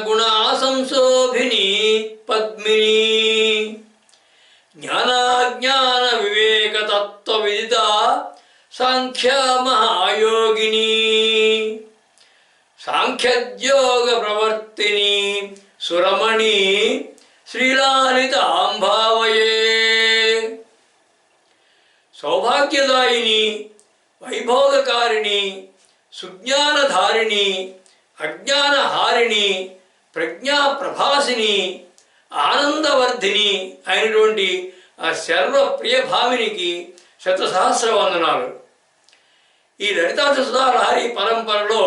गुणा संशोभिनी पद्मिनी ज्ञानाज्ञान विवेक तत्व विदिता सांख्य महायोगिनी सांख्ययोग प्रवर्तिनी सुरमणि श्रीलालितां भावये। सौभाग्यदायिनी वैभोगकारिणी सुज्ञानधारिणी अज्ञानहारिणी प्रज्ञा प्रभासिनी ఆనందవర్ధిని అయినటువంటి ఆ సర్వప్రియ భావినికి శతసహస్ర వందనాలు. ఈ లలితాసుధాలహరి పరంపరలో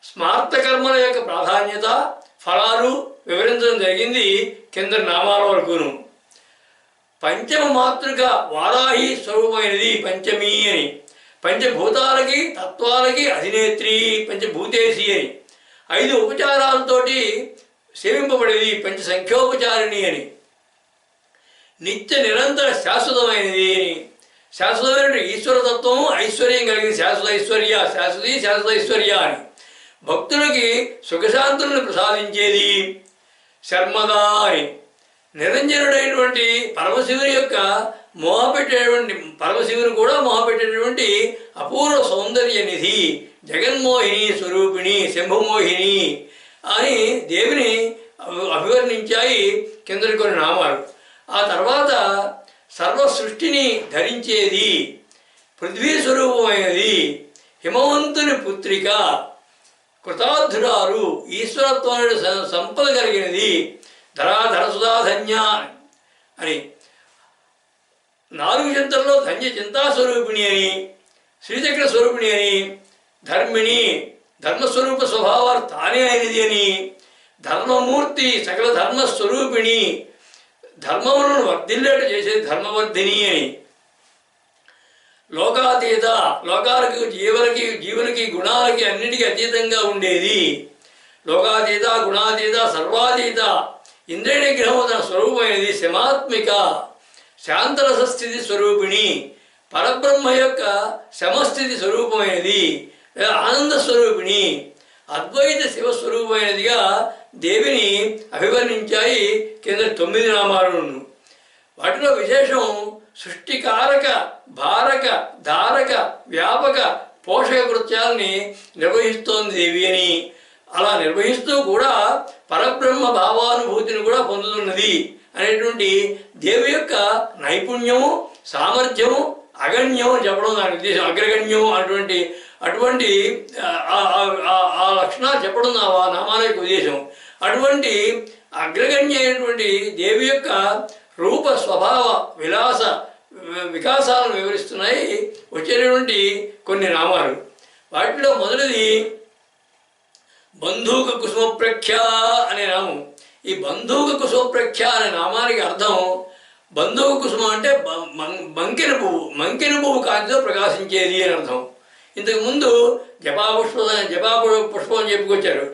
స్మార్త కర్మల యొక్క ప్రాధాన్యత ఫలాలు వివరించడం జరిగింది కింద నామాల వరకును. పంచమ మాతృక వారాహి స్వరూపమైనది పంచమీ అని, పంచభూతాలకి తత్వాలకి అధినేత్రి పంచభూతేసి అని, 5 ఉపచారాలతోటి సేవింపబడేది పంచసంఖ్యోపచారిణి అని, నిత్య నిరంతర శాశ్వతమైనది అని, శాశ్వతమైన ఈశ్వరతత్వము ఐశ్వర్యం కలిగింది, శాశ్వత ఐశ్వర్య శాశ్వతి శాశ్వత ఐశ్వర్య అని, భక్తులకి సుఖశాంతులను ప్రసాదించేది శర్మదా అని, నిరంజనుడైనటువంటి పరమశివుని యొక్క మోహపెట్టేటువంటి పరమశివుని కూడా మోహపెట్టేటువంటి అపూర్వ సౌందర్య నిధి జగన్మోహిని స్వరూపిణి శంభుమోహిని అని దేవిని అభివర్ణించాయి కిందటి కొన్ని నామాలు. ఆ తర్వాత సర్వ సృష్టిని ధరించేది పృథ్వీ స్వరూపమైనది హిమవంతుని పుత్రిక కృతార్థురాలు ఈశ్వరత్వాన్ని సంపద కలిగినది ధరాధరసుధాధన్య అని, 4 చింతల్లో ధన్య చింతాస్వరూపిణి అని, శ్రీచక్ర స్వరూపిణి అని, ధర్మిణి ధర్మస్వరూప స్వభావాలు తానే అయినది అని, ధర్మమూర్తి సకల ధర్మస్వరూపిణి ధర్మములను వర్ధిల్లేట చేసేది ధర్మవర్ధిని అని, లోకాతీత లోకాలకి జీవులకి గుణాలకి అన్నిటికీ అతీతంగా ఉండేది లోకాతీత గుణాతీత సర్వాతీత ఇంద్రియ నిగ్రహం తన స్వరూపమైనది శమాత్మిక శాంతరసస్థితి స్వరూపిణి పరబ్రహ్మ యొక్క శమస్థితి స్వరూపమైనది ఆనంద స్వరూపిణి అద్వైత శివస్వరూపమైనదిగా దేవిని అభివర్ణించాయి కింద 9 నామాలను. వాటిలో విశేషం సృష్టికారక భారక ధారక వ్యాపక పోషక కృత్యాలని నిర్వహిస్తోంది దేవి అని, అలా నిర్వహిస్తూ కూడా పరబ్రహ్మ భావానుభూతిని కూడా పొందుతున్నది అనేటువంటి దేవి యొక్క నైపుణ్యము సామర్థ్యము అగణ్యం చెప్పడం దాని ఉద్దేశం. అగ్రగణ్యం అటువంటి ఆ లక్షణాలు చెప్పడం ఆ నామాల యొక్క ఉద్దేశం. అటువంటి అగ్రగణ్యమైనటువంటి దేవి యొక్క రూప స్వభావ వికాసాలను వివరిస్తున్నాయి వచ్చేటటువంటి కొన్ని నామాలు. వాటిలో మొదటిది బంధూక కుసుమప్రఖ్య అనే నామం. ఈ బంధూక కుసుమప్రఖ్య అనే నామానికి అర్థం బంధూక కుసుమ అంటే మంకెన పువ్వు కాంతితో ప్రకాశించేది అని అర్థం. ఇంతకుముందు పుష్పం అని చెప్పుకొచ్చారు.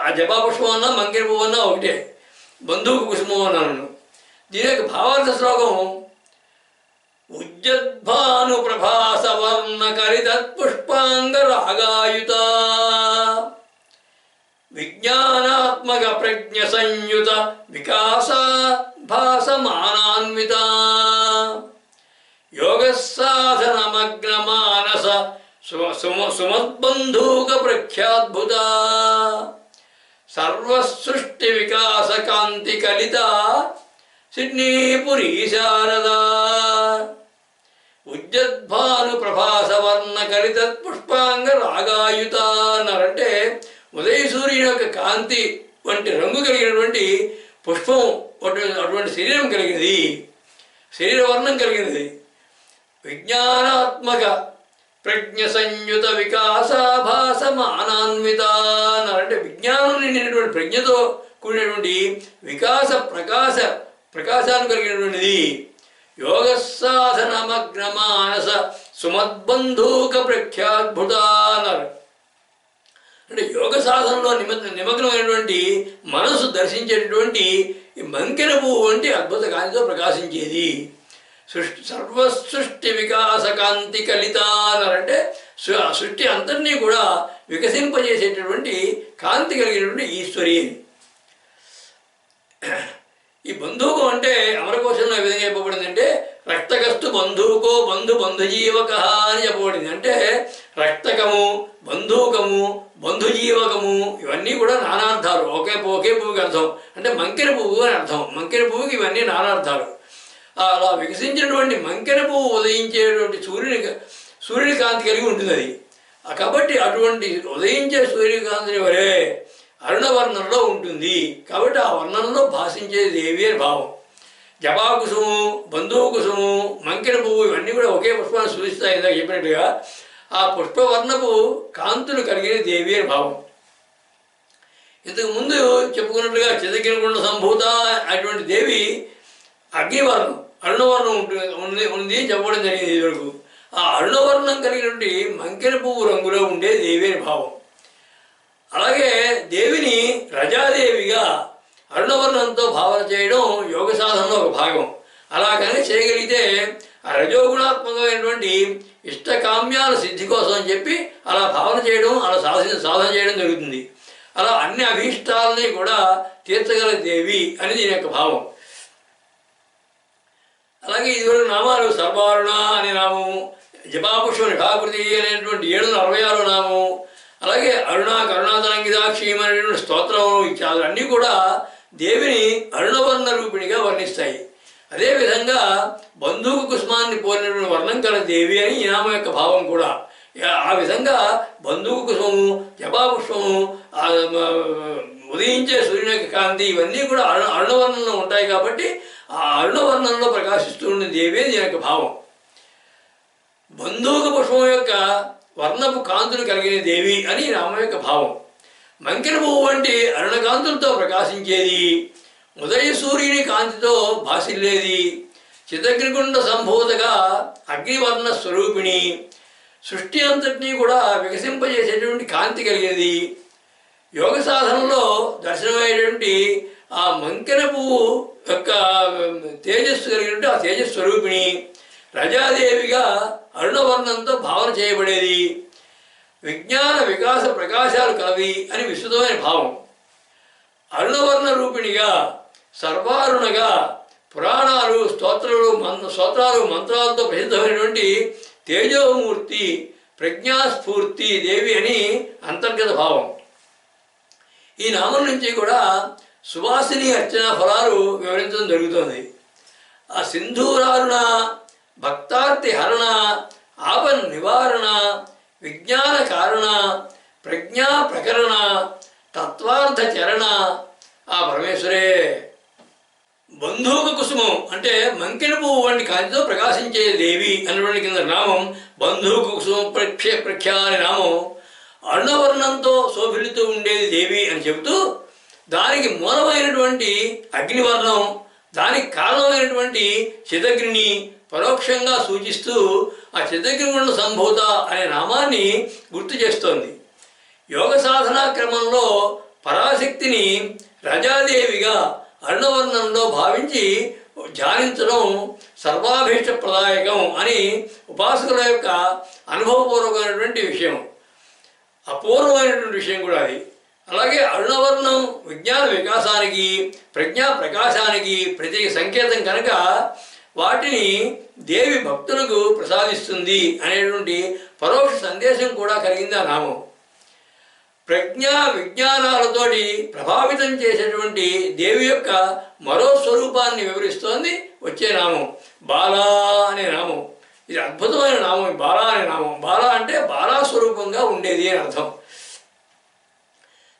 ఆ జపాపుష్పం అన్నా మంకెన పువ్వు అన్నా ఒకటే, బంధూక కుసుమం అన్నాను. దీని యొక్క భావార్థ శ్లోకం ఉజ్జద్భాను ప్రభాస వర్ణ కరితత్పుష్పాంగ రాగాయుత విజ్ఞానాత్మక ప్రజ్ఞ సంయుత వికాస భాసమానాన్విత యోగ సాధనమగ్న మానస సుమద్బంధూక ప్రఖ్యాద్భుత సర్వసృష్టి వికాస కాంతి కలిత సిడ్నీపురీ శారదా ఉజ్జద్భాను ప్రభాస వర్ణ కలితత్ పుష్పాంగ రాగాయుత అన్నారంటే ఉదయ సూర్యుని యొక్క కాంతి వంటి రంగు కలిగినటువంటి పుష్పం అటువంటి శరీరం కలిగినది, శరీర వర్ణం కలిగినది. విజ్ఞానాత్మక ప్రజ్ఞ సంయుత వికాసాభాసమానాన్విత అన్నారంటే విజ్ఞానం నిండినటువంటి ప్రజ్ఞతో కూడినటువంటి వికాస ప్రకాశాలు కలిగినటువంటిది. యోగ సాధనమగ్న మానస సుమద్బంధూక ప్రఖ్యాద్భుత అన్నారు. అంటే యోగ సాధనలో నిమగ్నమైనటువంటి మనసు దర్శించేటటువంటి ఈ మంకెన పువ్వు వంటి అద్భుత కాంతితో ప్రకాశించేది. సర్వసృష్టి వికాస కాంతి కలిత అన్నారంటే సృష్టి అంతటినీ కూడా వికసింపజేసేటటువంటి కాంతి కలిగినటువంటి ఈశ్వరి. ఈ బంధూకం అంటే అమరకోశంలో ఏ విధంగా చెప్పబడిందంటే రక్తకస్తు బంధూకో బంధుజీవక అని చెప్పబడింది. అంటే రక్తకము, బంధూకము, బంధుజీవకము ఇవన్నీ కూడా నానార్థాలు. ఒకే పువ్వుకి అర్థం అంటే మంకెన పువ్వు అని అర్థం. మంకెన పువ్వుకి ఇవన్నీ నానార్థాలు. అలా వికసించినటువంటి మంకెన పువ్వు ఉదయించేటువంటి సూర్యుని కాంతి కలిగి ఉంటుంది అది. కాబట్టి అటువంటి ఉదయించే సూర్యకాంతిని వరే అరుణవర్ణంలో ఉంటుంది. కాబట్టి ఆ వర్ణంలో భాషించే దేవి అని భావం. జపాకుసుము, బంధువుకుసుము, మంకెన పువ్వు ఇవన్నీ కూడా ఒకే పుష్పాన్ని సూచిస్తాయి. ఇందాక చెప్పినట్టుగా ఆ పుష్పవర్ణపు కాంతులు కలిగిన దేవి అని భావం. ఇంతకు ముందు చెప్పుకున్నట్టుగా చిదకినకుండ సంభూత అటువంటి దేవి అగ్నివర్ణం, అరుణవర్ణం ఉంది చెప్పడం జరిగింది ఇదివరకు. ఆ అరుణవర్ణం కలిగినటువంటి మంకెన పువ్వు రంగులో ఉండే దేవి అని భావం. అలాగే దేవిని రజాదేవిగా అరుణవర్ణంతో భావన చేయడం యోగ సాధనలో ఒక భాగం. అలాగనే చేయగలిగితే ఆ రజోగుణాత్మకమైనటువంటి ఇష్టకామ్యాల సిద్ధి కోసం అని చెప్పి అలా భావన చేయడం, అలా సాధన చేయడం జరుగుతుంది. అలా అన్ని అభీష్టాలని కూడా తీర్చగల దేవి అని దీని యొక్క భావం. అలాగే ఇదివరకు నామాలు సర్వారుణ అనే నామము, జపాపుష్ప నిభాకృతి అనేటువంటి 766 నామము, అలాగే కరుణాతరంగిదాక్షియం అనేటువంటి స్తోత్రం ఇత్యాదులు అన్నీ కూడా దేవిని అరుణవర్ణ రూపిణిగా వర్ణిస్తాయి. అదేవిధంగా బంధువు కుసుమాన్ని పోలినటువంటి వర్ణం కల దేవి అని ఈ నామం యొక్క భావం కూడా. ఆ విధంగా బంధువు కుసుమము, జపాపుష్పము, ఉదయించే సూర్యుని యొక్క కాంతి ఇవన్నీ కూడా అరుణవర్ణంలో ఉంటాయి. కాబట్టి ఆ అరుణవర్ణంలో ప్రకాశిస్తూ ఉన్న దేవి దీని యొక్క భావం. బంధువుక పుష్పం యొక్క వర్ణపు కాంతులు కలిగిన దేవి అని నామం యొక్క భావం. మంకెన పువ్వు వంటి అరుణకాంతులతో ప్రకాశించేది, ఉదయ సూర్యుని కాంతితో భాసిల్లేది, చిదగ్నికుండ సంభూతగా అగ్నివర్ణ స్వరూపిణి, సృష్టి అంతటినీ కూడా వికసింపజేసేటువంటి కాంతి కలిగినది. యోగ సాధనలో దర్శనమయ్యేటువంటి ఆ మంకెన పువ్వు యొక్క తేజస్సు కలిగినట్టు ఆ తేజస్సు స్వరూపిణి, రజాదేవిగా అరుణవర్ణంతో భావన చేయబడేది, విజ్ఞాన వికాస ప్రకాశాలు కలవి అని విస్తృతమైన భావం. అరుణవర్ణ రూపిణిగా, సర్వారుణగా పురాణాలు, స్తోత్రాలు మంత్రాలతో ప్రసిద్ధమైనటువంటి తేజోమూర్తి, ప్రజ్ఞాస్ఫూర్తి దేవి అని అంతర్గత భావం. ఈ నామం నుంచి కూడా సువాసిని అర్చన ఫలాలు వివరించడం జరుగుతుంది. ఆ సింధూరారుణ, భక్తార్తి హరణ, ఆపన్ నివారణ, విజ్ఞాన కారణ, ప్రజ్ఞా ప్రకరణ, తత్వార్థ చరణ ఆ పరమేశ్వరే. బంధూక కుసుమం అంటే మంకెన పువ్వు వంటి కాంతితో ప్రకాశించే దేవి అన్నటువంటి కింద నామం బంధూక కుసుమం ప్రఖ్యా అనే నామం. అరుణవర్ణంతో శోభిల్లుతూ ఉండేది దేవి అని చెబుతూ దానికి మూలమైనటువంటి అగ్నివర్ణం, దానికి కారణమైనటువంటి చిదగ్ని పరోక్షంగా సూచిస్తూ ఆ చిదగ్నిగుండ సంభూత అనే నామాన్ని గుర్తు చేస్తోంది. యోగ సాధనా క్రమంలో పరాశక్తిని రజాదేవిగా అరుణవర్ణంలో భావించి ధ్యానించడం సర్వాభీష్ట ప్రదాయకం అని ఉపాసకుల యొక్క అనుభవపూర్వకమైనటువంటి విషయం, అపూర్వమైనటువంటి విషయం కూడా అది. అలాగే అరుణవర్ణం విజ్ఞాన వికాసానికి, ప్రజ్ఞా ప్రకాశానికి ప్రతి సంకేతం కనుక వాటిని దేవి భక్తులకు ప్రసాదిస్తుంది అనేటువంటి పరోక్ష సందేశం కూడా కలిగింది ఆ నామం. ప్రజ్ఞా విజ్ఞానాలతోటి ప్రభావితం చేసేటువంటి దేవి యొక్క మరో స్వరూపాన్ని వివరిస్తోంది వచ్చే నామం బాలా అనే నామం. ఇది అద్భుతమైన నామం, బాలా అనే నామం. బాలా అంటే బాలా స్వరూపంగా ఉండేది అని అర్థం.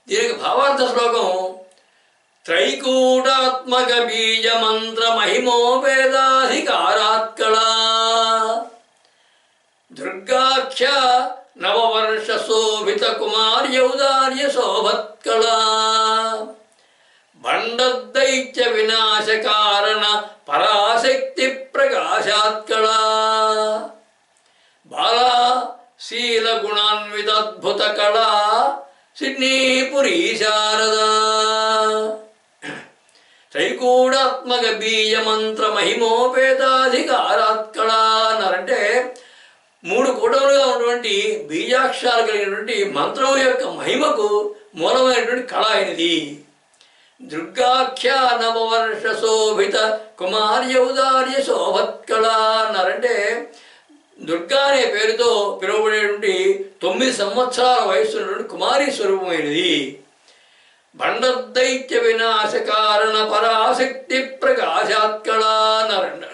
దీనికి భావార్థ శ్లోకం త్రైకూటాత్మక బీజ మంత్ర మహిమోపేదాధికారాత్కళా దుర్గాఖ్య నవవర్ష శోభిత కుమార్యౌదార్య శోభత్కళా బండద్దైత్య వినాశ కారణ పరాశక్తి ప్రకాశాత్కళా బాలా శీల గుణాన్వితద్భుత కళా సిడ్నీపురీ శారదా. త్రైకూడాత్మక బీజ మంత్ర మహిమోపేతాధికారాత్కళా అన్నారంటే 3 కూటములుగా ఉన్నటువంటి బీజాక్షరాలు కలిగినటువంటి మంత్రం యొక్క మహిమకు మూలమైనటువంటి కళ అయినది. దుర్గాఖ్యా నవవర్ష శోభిత కుమార్యౌదార్య శోభత్కళ అన్నారంటే దుర్గా అనే పేరుతో పిలువబడేటువంటి 9 సంవత్సరాల వయస్సున్నటువంటి కుమారి స్వరూపమైనది. భండదైత్య వినాశ కారణ పరాశక్తి ప్రకాశాత్కళ అన్నారంట.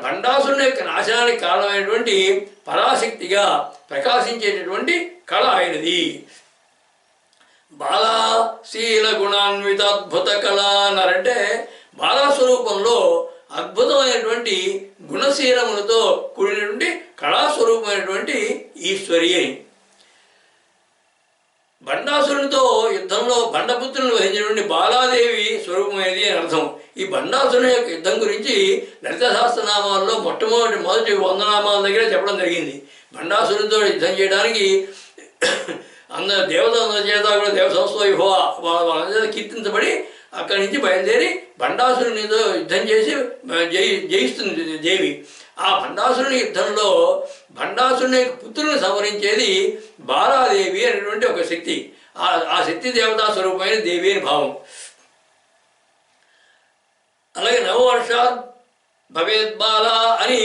భండాసురుని యొక్క నాశనానికి కారణమైనటువంటి పరాశక్తిగా ప్రకాశించేటటువంటి కళ అయినది. బాలా శీల గుణాన్విత అద్భుత కళ అన్నారంటే బాలాస్వరూపంలో అద్భుతమైనటువంటి గుణశీలములతో కూడినటువంటి కళాస్వరూపమైనటువంటి ఈశ్వరి అని. బండాసురునితో యుద్ధంలో బండపుత్రులను వహించినటువంటి బాలాదేవి స్వరూపమైనది అని అర్థం. ఈ బండాసురుని యొక్క యుద్ధం గురించి లలిత సహస్రనామాల్లో మొదటి 100 నామాల దగ్గర చెప్పడం జరిగింది. బండాసురునితో యుద్ధం చేయడానికి దేవతలందరి చేత కూడా దేవ సంస్థ వాళ్ళందరి చేత కీర్తించబడి అక్కడి నుంచి బయలుదేరి బండాసురునితో యుద్ధం చేసి జయిస్తుంది దేవి. ఆ బండాసురుని యుద్ధంలో బండాసురుని పుత్రుని సంహరించేది బాలాదేవి అనేటువంటి ఒక శక్తి. ఆ శక్తి దేవతా స్వరూపమైన దేవి అని భావం. అలాగే నవవర్షాత్ భవేద్బాల అని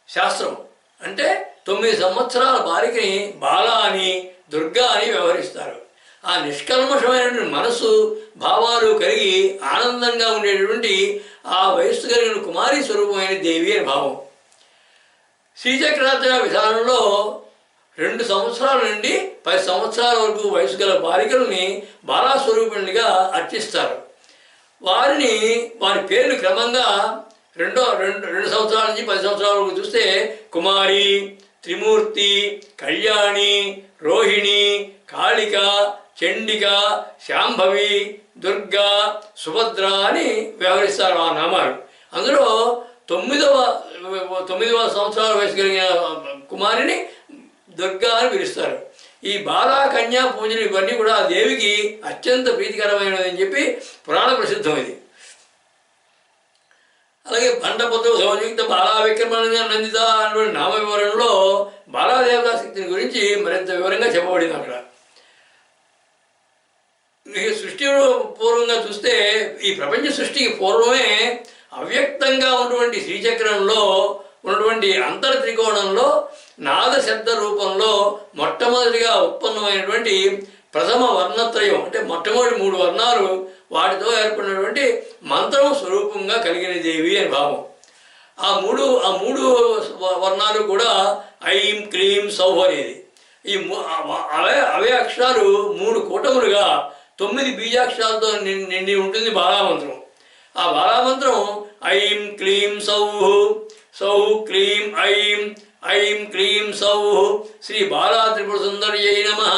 శాస్త్రం. అంటే 9 సంవత్సరాల బాలికని బాల అని దుర్గా అని వ్యవహరిస్తారు. ఆ నిష్కల్మషమైనటువంటి మనసు భావాలు కలిగి ఆనందంగా ఉండేటువంటి ఆ వయస్సు కలిగిన కుమారి స్వరూపమైన దేవి అని భావం. శ్రీచక్రార్చన విధానంలో 2 సంవత్సరాల నుండి 10 సంవత్సరాల వరకు వయసు గల బాలికల్ని బాలాస్వరూపిణులుగా అర్చిస్తారు. వారి పేర్లు క్రమంగా 2 సంవత్సరాల నుంచి 10 సంవత్సరాల వరకు చూస్తే కుమారి, త్రిమూర్తి, కళ్యాణి, రోహిణి, కాళిక, చండిక, శాంభవి, దుర్గా, సుభద్ర అని వ్యవహరిస్తారు ఆ నామాలు. అందులో 9వ సంవత్సరాల వయసు కలిగిన కుమారిని దుర్గా అని పిలుస్తారు. ఈ బాలా కన్యా పూజలు ఇవన్నీ కూడా దేవికి అత్యంత ప్రీతికరమైనది అని చెప్పి పురాణ ప్రసిద్ధం ఇది. అలాగే బండపుత్ర సంయుక్త బాలా విక్రమణ నందిత అనే నామ వివరణలో బాలాదేవతా శక్తిని గురించి మరింత వివరంగా చెప్పబడింది. అక్కడ సృష్టి పూర్వంగా చూస్తే ఈ ప్రపంచ సృష్టికి పూర్వమే అవ్యక్తంగా ఉన్నటువంటి శ్రీచక్రంలో ఉన్నటువంటి అంతర్త్రికోణంలో నాద శబ్ద రూపంలో మొట్టమొదటిగా ఉత్పన్నమైనటువంటి ప్రథమ వర్ణత్రయం అంటే మొట్టమొదటి 3 వర్ణాలు వాటితో ఏర్పడినటువంటి మంత్రం స్వరూపంగా కలిగిన దేవి అని భావం. ఆ మూడు వర్ణాలు కూడా ఐం క్లీం సౌహ్ అనేది. అవే అక్షరాలు 3 కూటములుగా 9 బీజాక్షరాలతో నిండి ఉంటుంది బాలామంత్రం. ఆ బాలామంత్రం ఐం క్లీం సౌహ్, సౌహ్ క్లీం ఐం, ఐం క్లీం సౌహ్ శ్రీ బాలా త్రిపుర సుందర్యై నమః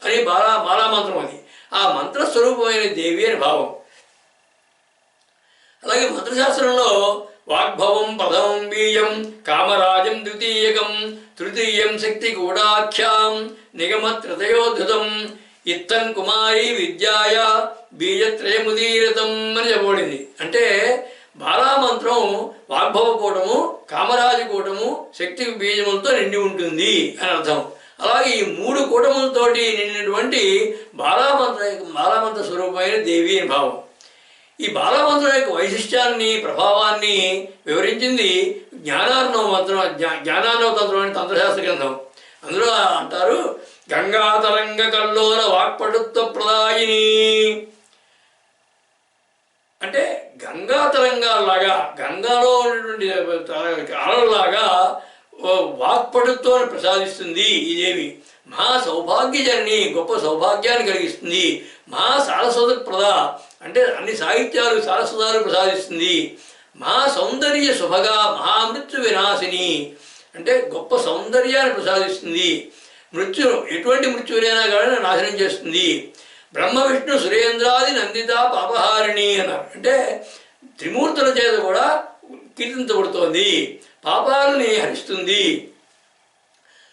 అని బాలామంత్రం అది. ఆ మంత్రస్వరూపమైన దేవి అని భావం. అలాగే మంత్రశాస్త్రంలో వాగ్భవం ప్రథమం బీజం, కామరాజం ద్వితీయకం, తృతీయం శక్తి గూఢాఖ్యాం, నిగమత్రతయోధృతం, ఇత్తం కుమారి విద్యాయ బీజత్రయముదీరతం అని చెప్పబడింది. అంటే బాలామంత్రం వాగ్భవ కూటము, కామరాజు కూటము, శక్తి బీజములతో నిండి ఉంటుంది అని అర్థం. అలాగే ఈ 3 కూటములతోటి నిండినటువంటి బాలామంత్ర స్వరూపమైన దేవి అని భావం. ఈ బాలామంత్రం యొక్క వైశిష్ట్యాన్ని ప్రభావాన్ని వివరించింది జ్ఞానార్ణవ తంత్రం అనే తంత్రశాస్త్ర గ్రంథం. అందులో అంటారు గంగాతరంగ కల్లోల వాక్పటుత్వ ప్రదాయిని. అంటే గంగా తరంగాల్లాగా గంగాలో ఉన్నటువంటి అలలాగా వాక్పటుత్వాన్ని ప్రసాదిస్తుంది ఈ దేవి. మహా సౌభాగ్యజనని, గొప్ప సౌభాగ్యాన్ని కలిగిస్తుంది. మహా సారస్వత ప్రద అంటే అన్ని సాహిత్యాలు సారస్వతాలు ప్రసాదిస్తుంది. మహా సౌందర్య శుభగా మహామృత్యు వినాశిని అంటే గొప్ప సౌందర్యాన్ని ప్రసాదిస్తుంది. ఎటువంటి మృత్యువునైనా కానీ నాశనం చేస్తుంది. బ్రహ్మ విష్ణు సురేంద్రాది నందిత పాపహారిణి అన్నారు. అంటే త్రిమూర్తుల చేత కూడా కీర్తించబడుతోంది, పాపాలని హరిస్తుంది.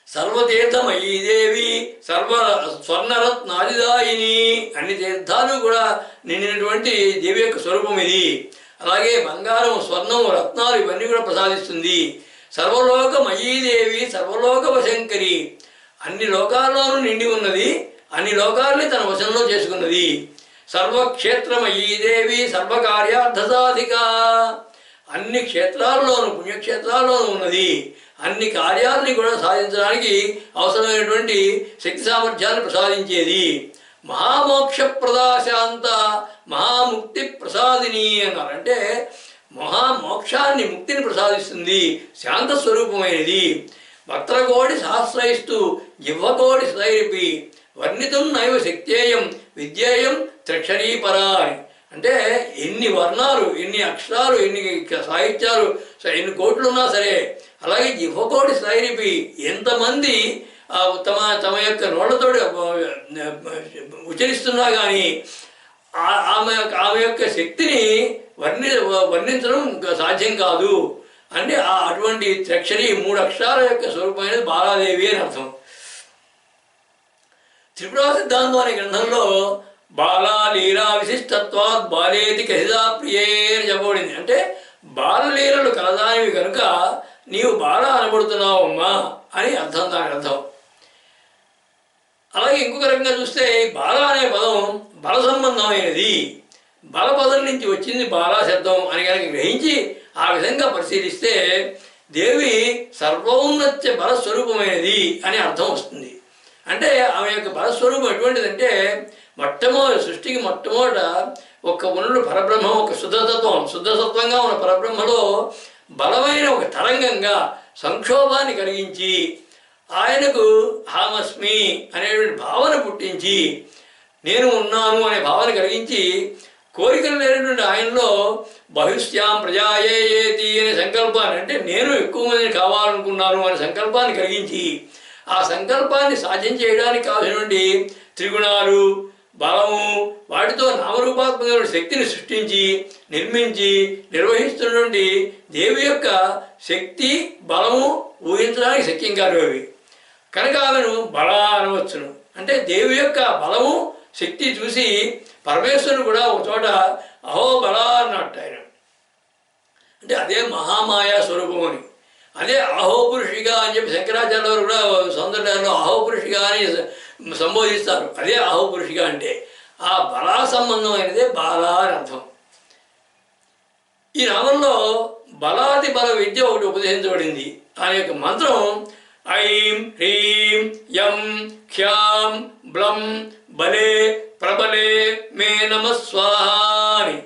సర్వతీర్థమయీ దేవి స్వర్ణరత్నాదిదాయిని అన్ని తీర్థాలు కూడా నిండినటువంటి దేవి యొక్క స్వరూపం ఇది. అలాగే బంగారం, స్వర్ణం, రత్నాలు ఇవన్నీ కూడా ప్రసాదిస్తుంది. సర్వలోకమయీ దేవి సర్వలోక వశంకరి అన్ని లోకాల్లోనూ నిండి ఉన్నది, అన్ని లోకాలని తన వశంలో చేసుకున్నది. సర్వక్షేత్రమయీ దేవి సర్వకార్యార్థసాధిక. అన్ని క్షేత్రాల్లోనూ పుణ్యక్షేత్రాల్లోనూ ఉన్నది. అన్ని కార్యాలని కూడా సాధించడానికి అవసరమైనటువంటి శక్తి సామర్థ్యాన్ని ప్రసాదించేది. మహామోక్షప్రదా శాంత మహాముక్తి ప్రసాదిని అన్నారు. అంటే మహామోక్షాన్ని ముక్తిని ప్రసాదిస్తుంది, శాంత స్వరూపమైనది. వక్రకోటి సహస్రైస్తు జిహ్వకోటి సైరిపి వర్ణితం నైవ శక్తేయం విద్యేయం త్రిక్షరీపరా అని. అంటే ఎన్ని వర్ణాలు, ఎన్ని అక్షరాలు, ఎన్ని సాహిత్యాలు, ఎన్ని కోట్లు ఉన్నా సరే, అలాగే జిహ్వకోటి సైరిపి ఎంతమంది తమ యొక్క నోళ్లతోటి ఉచ్చరిస్తున్నా కానీ ఆమె యొక్క శక్తిని వర్ణించడం సాధ్యం కాదు. అంటే అటువంటి త్రక్షరి 3 అక్షరాల యొక్క స్వరూపమైనది బాలాదేవి అని అర్థం. త్రిపురా సిద్ధాంతం అనే గ్రంథంలో బాలా లీలా విశిష్టత్వాత్ బాలేతి కహిదా ప్రియే అని చెప్పబడింది. అంటే బాలలీలలు కలదానివి కనుక నీవు బాల అనబడుతున్నావు అమ్మా అని అర్థం, దాని అర్థం. అలాగే ఇంకొక రకంగా చూస్తే బాల అనే పదం బల సంబంధమైనది, బలపదం నుంచి వచ్చింది బాలా శబ్దం అని కనుక గ్రహించి ఆ విధంగా పరిశీలిస్తే దేవి సర్వోన్నత్య బలస్వరూపమైనది అని అర్థం వస్తుంది. అంటే ఆమె యొక్క బలస్వరూపం ఎటువంటిదంటే సృష్టికి మొట్టమొదట ఒక ఉన్నడు పరబ్రహ్మం, ఒక శుద్ధసత్వంగా ఉన్న పరబ్రహ్మలో బలమైన ఒక తరంగంగా సంక్షోభాన్ని కలిగించి ఆయనకు హామస్మి అనేటువంటి భావన పుట్టించి, నేను ఉన్నాను అనే భావన కలిగించి, కోరికలు లేనటువంటి ఆయనలో బహిష్యాం ప్రజాయేతి అనే సంకల్పాన్ని, అంటే నేను ఎక్కువ మందిని కావాలనుకున్నాను అనే సంకల్పాన్ని కలిగించి, ఆ సంకల్పాన్ని సాధ్యం చేయడానికి కావాల్సినటువంటి త్రిగుణాలు, బలము, వాటితో నామరూపాత్మకమైన శక్తిని సృష్టించి నిర్మించి నిర్వహిస్తున్నటువంటి దేవి యొక్క శక్తి బలము ఊహించడానికి శక్యం కాదు అవి. కనుక ఆమెను బల అనవచ్చును. అంటే దేవి యొక్క బలము శక్తి చూసి పరమేశ్వరుడు కూడా ఒక చోట అహో బల అన్నట్టు ఆయన. అంటే అదే మహామాయా స్వరూపం అని, అదే అహోపురుషిక అని చెప్పి శంకరాచార్య వారు కూడా సౌందర్యాల్లో అహోపురుషిక అని సంబోధిస్తారు. అదే అహోపురుషిక అంటే ఆ బలా సంబంధమైనదే బాల అని అర్థం. ఈ నామంలో బలాది బల విద్య ఒకటి ఉపదేశించబడింది. ఆ యొక్క మంత్రం ఐం హ్రీం యం ఖ్యాం బ్లం బలే ప్రబలే మే నమ స్వాహ అని.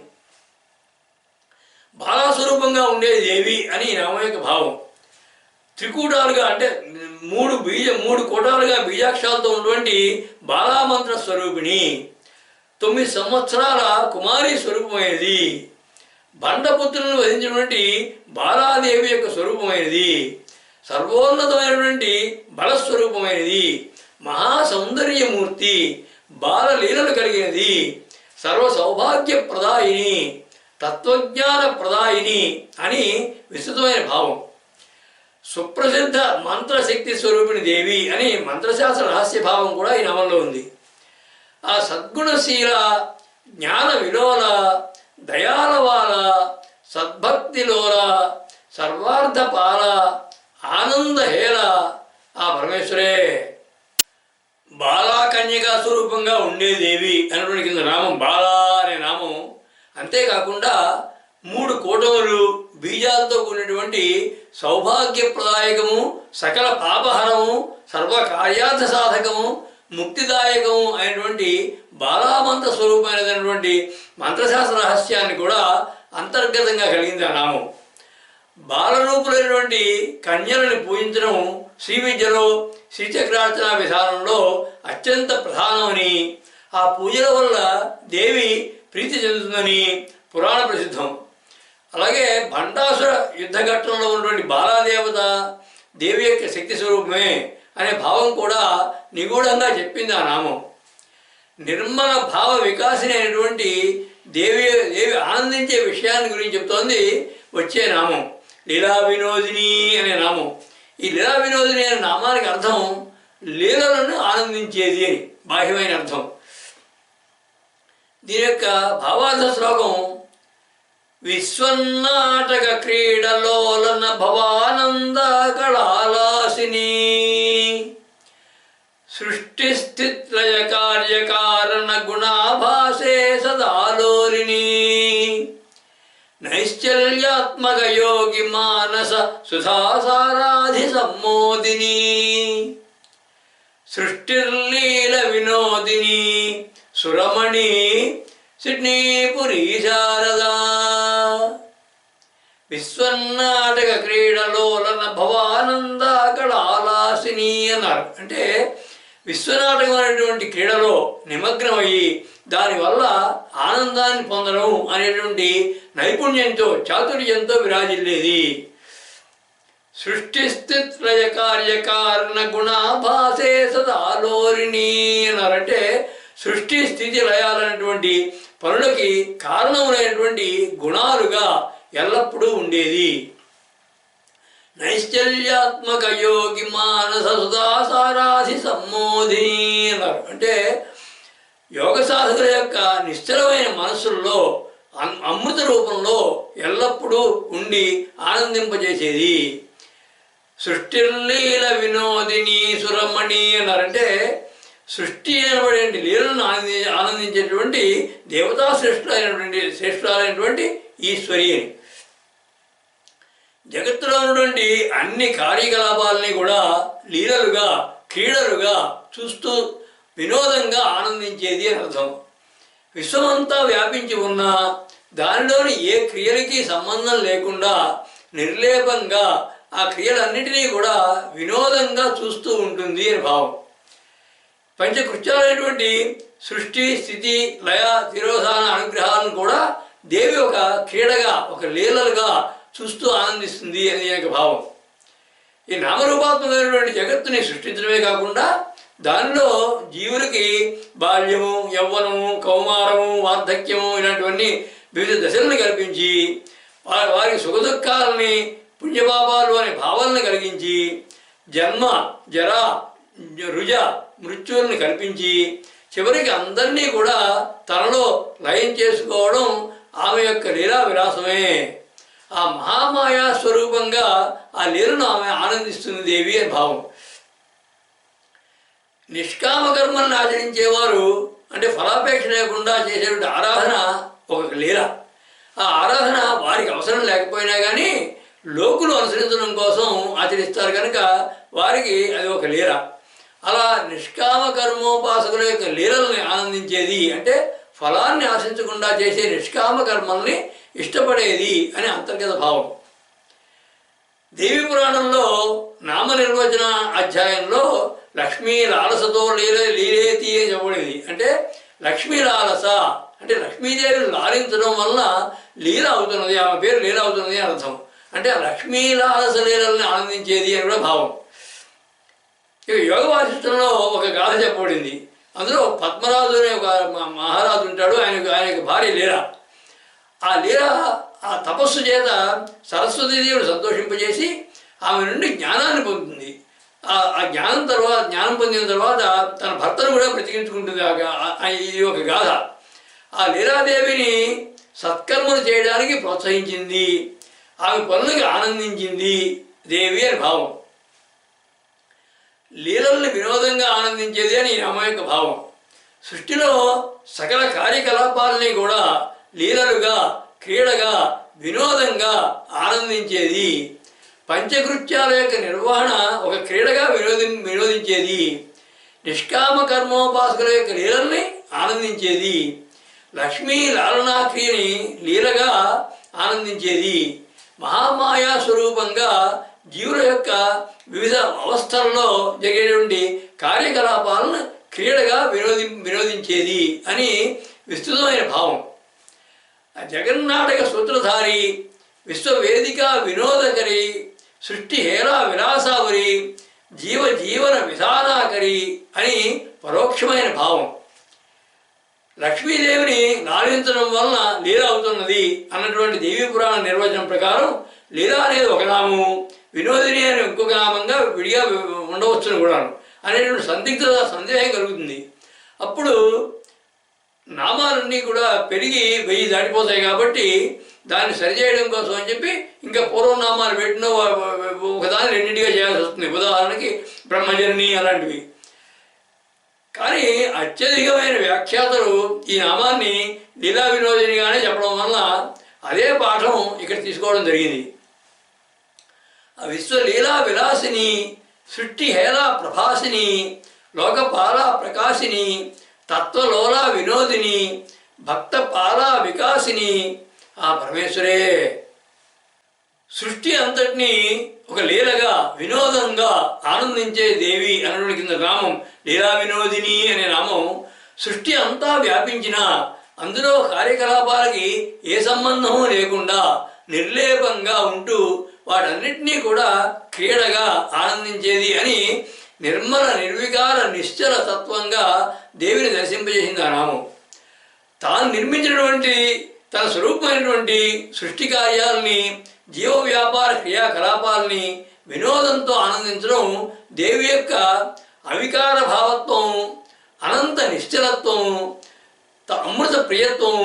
బాలాస్వరూపంగా ఉండేది దేవి అని ఈ నామం యొక్క భావం. త్రికూటాలుగా అంటే 3 కోటాలుగా బీజాక్షరాలతో ఉన్నటువంటి బాలామంత్ర స్వరూపిణి, 9 సంవత్సరాల కుమారి స్వరూపమైనది, బండపుత్రులను వధించినటువంటి బాలాదేవి యొక్క స్వరూపమైనది, సర్వోన్నతమైనటువంటి బలస్వరూపమైనది, మహాసౌందర్యమూర్తి, బాలలీలలు కలిగినది, సర్వ సౌభాగ్య ప్రదాయిని, తత్వజ్ఞాన ప్రదాయిని అని విస్తృతమైన భావం. సుప్రసిద్ధ మంత్రశక్తి స్వరూపిణి దేవి అని మంత్రశాస్త్ర రహస్య భావం కూడా ఈ నామంలో ఉంది. ఆ సద్గుణశీల, జ్ఞాన విలోల, దయాలవాల, సద్భక్తిలోల, సర్వార్థపాల, ఆనందహేళ ఆ పరమేశ్వరే. బాలాకన్యకా స్వరూపంగా ఉండేదేవి అనేటువంటి కింద నామం బాలా అనే నామం. అంతేకాకుండా 3 కోటములు బీజాలతో కూడినటువంటి సౌభాగ్యప్రదాయకము, సకల పాపహరము, సర్వకార్యార్థ సాధకము, ముక్తిదాయకము అయినటువంటి బాలామంత్ర స్వరూపమైనటువంటి మంత్రశాస్త్ర రహస్యాన్ని కూడా అంతర్గతంగా కలిగింది ఆ నామం. బాలరూపులైనటువంటి కన్యలను పూజించడం శ్రీ విద్యలో శ్రీచక్రార్చన విధానంలో అత్యంత ప్రధానమని, ఆ పూజల వల్ల దేవి ప్రీతి చెందుతుందని పురాణ ప్రసిద్ధం. అలాగే భండాసుర యుద్ధఘట్టంలో ఉన్నటువంటి బాలాదేవత దేవి యొక్క శక్తి స్వరూపమే అనే భావం కూడా నిగూఢంగా చెప్పింది ఆ నామం. నిర్మల భావ వికాసిని అయినటువంటి దేవి ఆనందించే విషయాన్ని గురించి చెప్తోంది వచ్చే నామం లీలా వినోదిని అనే నామం. ఈ లీలా వినోదిని అనే నామానికి అర్థం లీలలను ఆనందించేది అని బాహ్యమైన అర్థం. దీని యొక్క భావార్థ శ్లోకం విశ్వన్నాటక క్రీడలోలన భవానంద కళాలాసిని సృష్టి స్థిత్రయ కార్యకారణ గుణాభాసే సారాలోరిని నైశ్చల్యాత్మక యోగి మానస సుధాసారాధి సమ్మోదిని సృష్టిర్లీల వినోదిని సురమణి సిడ్నీపురీ శారదా విశ్వన్నాటక క్రీడలోలన భవానందాకళాలాసిని అన్నారు. అంటే విశ్వనాటకం అనేటువంటి క్రీడలో నిమగ్నమయ్యి దానివల్ల ఆనందాన్ని పొందడం అనేటువంటి నైపుణ్యంతో చాతుర్యంతో విరాజిల్లేది. సృష్టిస్థిత్లయ కార్యకారణ గుణాభాసే సదాలోరిణి అన్నారంటే సృష్టి స్థితి లయాలనేటువంటి పనులకి కారణములైనటువంటి గుణాలుగా ఎల్లప్పుడూ ఉండేది. నైశ్చల్యాత్మక యోగి మానస సుధాసారాధి సమ్మోదిని అన్నారు. అంటే యోగ సాధకుల యొక్క నిశ్చలమైన మనస్సుల్లో అమృత రూపంలో ఎల్లప్పుడూ ఉండి ఆనందింపజేసేది. సృష్టిర్లీల వినోదిని సురమణి అన్నారంటే సృష్టి అనబడే లీలను ఆనందించేటువంటి దేవతా శ్రేష్ఠులైనటువంటి ఈశ్వరి అని. జగత్తులో ఉన్నటువంటి అన్ని కార్యకలాపాలని కూడా లీలలుగా క్రీడలుగా చూస్తూ వినోదంగా ఆనందించేది అని అర్థం. విశ్వమంతా వ్యాపించి ఉన్నా దానిలోని ఏ క్రియలకి సంబంధం లేకుండా నిర్లేపంగా ఆ క్రియలన్నిటినీ కూడా వినోదంగా చూస్తూ ఉంటుంది అని భావం. పంచకృత్యాలైనటువంటి సృష్టి స్థితి లయ తిరోధాన అనుగ్రహాలను కూడా దేవి ఒక క్రీడగా ఒక లీలలుగా చూస్తూ ఆనందిస్తుంది అని యొక్క భావం. ఈ నామరూపాత్మకమైనటువంటి జగత్తుని సృష్టించడమే కాకుండా దానిలో జీవులకి బాల్యము యవ్వనము కౌమారము వార్ధక్యము ఇలాంటివన్నీ వివిధ దశలను కల్పించి వారికి సుఖదుఖాలని పుణ్యపాపాలు అనే భావాలను కలిగించి జన్మ జర రుజ మృత్యువులను కల్పించి చివరికి అందరినీ కూడా తనలో లయం చేసుకోవడం ఆమె యొక్క లీలా విలాసమే. ఆ మహామాయా స్వరూపంగా ఆ లీలను ఆమె ఆనందిస్తుంది దేవి అని భావం. నిష్కామ కర్మలను ఆచరించేవారు అంటే ఫలాపేక్ష లేకుండా చేసేటువంటి ఆరాధన ఒక లీల. ఆ ఆరాధన వారికి అవసరం లేకపోయినా కానీ లోకులు అనుసరించడం కోసం ఆచరిస్తారు కనుక వారికి అది ఒక లీల. అలా నిష్కామ కర్మోపాసకుల యొక్క లీలల్ని ఆనందించేది అంటే ఫలాన్ని ఆశించకుండా చేసే నిష్కామ కర్మల్ని ఇష్టపడేది అని అంతర్గత భావం. దేవి పురాణంలో నామ నిర్వచన అధ్యాయంలో లక్ష్మీ లాలసతో లీలేతి అని చెప్పబడింది. అంటే లక్ష్మీ లాలస అంటే లక్ష్మీదేవిని లాలించడం వల్ల లీల అవుతున్నది, ఆమె పేరు లీల అవుతున్నది అని అర్థం. అంటే లక్ష్మీ లాలస లీలల్ని ఆనందించేది అని కూడా భావం. ఇక యోగ వాసిష్టంలో ఒక గాథ చెప్పబడింది. అందులో పద్మరాజు అనే ఒక మహారాజు ఉంటాడు. ఆయనకు భార్య లీల. ఆ లీల ఆ తపస్సు చేత సరస్వతీదేవుడు సంతోషింపజేసి ఆమె నుండి జ్ఞానాన్ని పొందుతుంది. ఆ జ్ఞానం పొందిన తర్వాత తన భర్తను కూడా బ్రతికించుకుంటుంది. ఇది ఒక గాథ. ఆ లీలాదేవిని సత్కర్మలు చేయడానికి ప్రోత్సహించింది, ఆమె పనులకి ఆనందించింది దేవి అని భావం. లీలల్ని వినోదంగా ఆనందించేది అని ఆమె యొక్క భావం. సృష్టిలో సకల కార్యకలాపాలని కూడా లీలలుగా క్రీడగా వినోదంగా ఆనందించేది. పంచకృత్యాల యొక్క నిర్వహణ ఒక క్రీడగా వినోదించేది. నిష్కామ కర్మోపాసకుల యొక్క లీలల్ని ఆనందించేది. లక్ష్మీ లాలనాక్రియని లీలగా ఆనందించేది. మహామాయా స్వరూపంగా జీవుల యొక్క వివిధ అవస్థల్లో జరిగేటువంటి కార్యకలాపాలను క్రీడగా వినోదించేది అని విస్తృతమైన భావం. జగన్నాటక సూత్రధారి విశ్వవేదిక వినోదకరి సృష్టి హేళా విలాసావరి జీవన విధానాకరి అని పరోక్షమైన భావం. లక్ష్మీదేవిని లాలించడం వలన లీల అవుతున్నది అన్నటువంటి దేవీ పురాణ నిర్వచనం ప్రకారం లీల అనేది ఒక నామము, వినోదిని అనే ఇంకొక నామంగా విడిగా ఉండవచ్చును కూడా అనేటువంటి సందేహం కలుగుతుంది. అప్పుడు నామాలన్నీ కూడా పెరిగి 1000 దాటిపోతాయి కాబట్టి దాన్ని సరిచేయడం కోసం అని చెప్పి ఇంకా పూర్వనామాలు పెట్టిన ఒకదాన్ని రెండింటిగా చేయాల్సి వస్తుంది. ఉదాహరణకి బ్రహ్మజనని అలాంటివి. కానీ అత్యధికమైన వ్యాఖ్యాతలు ఈ నామాన్ని లీలా వినోదినిగానే చెప్పడం వల్ల అదే పాఠం ఇక్కడ తీసుకోవడం జరిగింది. ఆ విశ్వలీలా విలాసిని, సృష్టి హేళా ప్రభాసిని, లోకపాలా ప్రకాశిని, తత్వలోలా వినోదిని, భక్త పాలా వికాసిని ఆ పరమేశ్వరే. సృష్టి అంతటినీ ఒక లీలగా వినోదంగా ఆనందించే దేవి అనడానికి కింద నామం లీలా వినోదిని అనే నామం. సృష్టి అంతా వ్యాపించిన అందులో కార్యకలాపాలకి ఏ సంబంధము లేకుండా నిర్లేపంగా ఉంటూ వాటన్నిటినీ కూడా క్రీడగా ఆనందించేది అని నిర్మల నిర్వికార నిశ్చల తత్వంగా దేవిని దర్శింపజేసింది ఆ నామం. తాను నిర్మించినటువంటి తన స్వరూపమైనటువంటి సృష్టి కార్యాలని, జీవ వ్యాపార క్రియాకలాపాలని వినోదంతో ఆనందించడం దేవి యొక్క అవికార భావత్వం, అనంత నిశ్చలత్వం, అమృత ప్రియత్వం,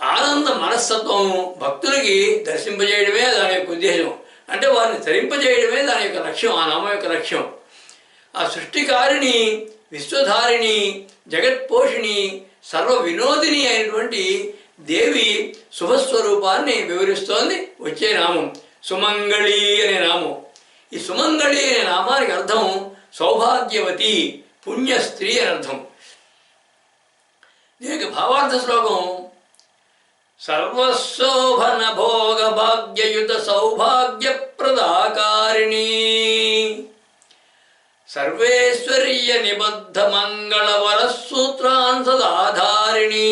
ఆనంద మనస్తత్వం భక్తులకి దర్శింపజేయడమే దాని యొక్క ఉద్దేశం. అంటే వారిని తరింపజేయడమే దాని యొక్క లక్ష్యం, ఆ నామం యొక్క లక్ష్యం. ఆ సృష్టికారిణి, విశ్వధారిణి, జగత్పోషిణి, సర్వ వినోదిని అయినటువంటి దేవి శుభస్వరూపాన్ని వివరిస్తోంది వచ్చే నామం సుమంగళి అనే నామం. ఈ సుమంగళి అనే నామానికి అర్థం సౌభాగ్యవతి, పుణ్య స్త్రీ అని అర్థం. దీనికి భావార్థ శ్లోకం సర్వశోభన భోగ భాగ్యయుత సౌభాగ్య ప్రదాకారిణి, సర్వేశ్వర్య నిబద్ధ మంగళవర సూత్రాన్ సదాధారిణి,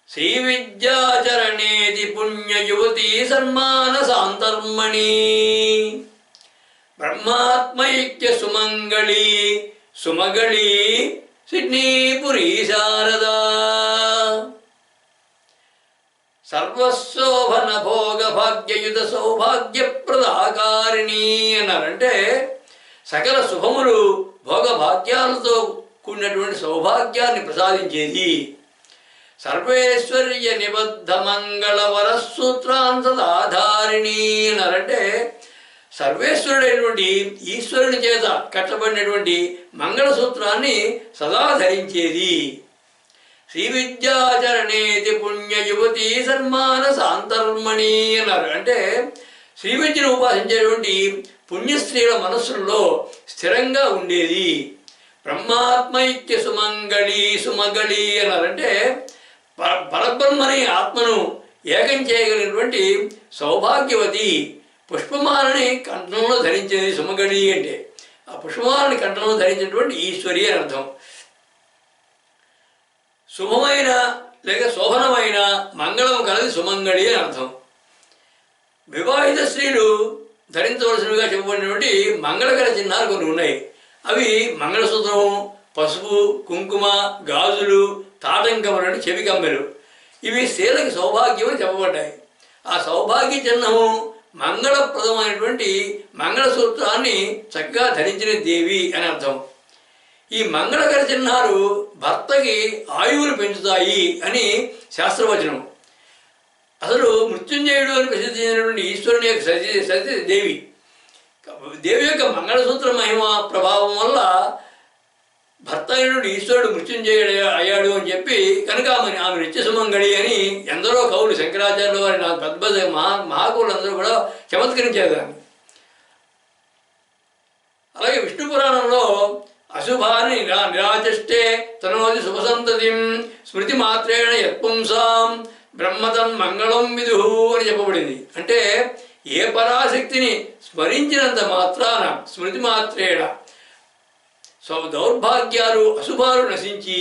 శ్రీ విద్యాచరణేది పుణ్యయువతి సన్మాన సాంతర్మణి, బ్రహ్మాత్మైక్య సుమంగళి సుమగళి సిడ్నీపురీ శారదా. సర్వశోభన భోగ భాగ్యయుత సౌభాగ్య ప్రదాకారిణి అన్నారంటే సకల శుభములు భోగ భాగ్యాలతో కూడినటువంటి సౌభాగ్యాన్ని ప్రసాదించేది. సర్వేశ్వర్య నిబద్ధ మంగళవర సూత్రాన్ సదాధారిణి అన్నారంటే సర్వేశ్వరుడైనటువంటి ఈశ్వరుని చేత కట్టబడినటువంటి మంగళసూత్రాన్ని సదా ధరించేది. శ్రీ విద్యాచరణేతి పుణ్య యువతి సన్మాన సాంతర్మణి అన్నారు. అంటే శ్రీ విద్యను ఉపాసించేటువంటి పుణ్యస్త్రీల మనస్సుల్లో స్థిరంగా ఉండేది. బ్రహ్మాత్మైక్య సుమంగళి సుమగళి అన్నారంటే పరబ్రహ్మని ఆత్మను ఏకం చేయగలిగినటువంటి సౌభాగ్యవతి, పుష్పమాలని కంఠంలో ధరించేది సుమగళి అంటే. ఆ పుష్పమాలని కంఠంలో ధరించినటువంటి ఈశ్వరి అని అర్థం. శుభమైన లేక శోభనమైన మంగళం కలది సుమంగళి అని అర్థం. వివాహిత స్త్రీలు ధరించవలసినవిగా చెప్పబడినటువంటి మంగళకర చిహ్నాలు కొన్ని ఉన్నాయి. అవి మంగళసూత్రం, పసుపు, కుంకుమ, గాజులు, తాటంకములని చెవి కమ్మెలు. ఇవి స్త్రీలకి సౌభాగ్యం అని చెప్పబడ్డాయి. ఆ సౌభాగ్య చిహ్నము మంగళప్రదమైనటువంటి మంగళసూత్రాన్ని చక్కగా ధరించిన దేవి అని అర్థం. ఈ మంగళకర చిహ్నాలు భర్తకి ఆయువులు పెంచుతాయి అని శాస్త్రవచనం. అసలు మృత్యుంజయుడు అని ప్రసిద్ధి చెందినటువంటి ఈశ్వరుని యొక్క సతి దేవి. దేవి యొక్క మంగళసూత్ర మహిమ ప్రభావం వల్ల భర్త అయినటువంటి ఈశ్వరుడు మృత్యుంజయుడు అయ్యాడు అని చెప్పి కనుక ఆమె నిత్యసుమంగళి అని ఎందరో కవులు, శంకరాచార్యులు వారి నా పెద్ద మహాకవులు అందరూ కూడా చమత్కరించారు దాన్ని. అలాగే విష్ణు పురాణంలో అశుభాన్ని నిరాచష్టే తనోది శుభసంతతిం స్మృతి మాత్రేణ యత్పుంసాం బ్రహ్మతం మంగళం విదుహు అని చెప్పబడింది. అంటే ఏ పరాశక్తిని స్మరించినంత మాత్రాన స్మృతి మాత్రేణ దౌర్భాగ్యాలు అశుభాలు నశించి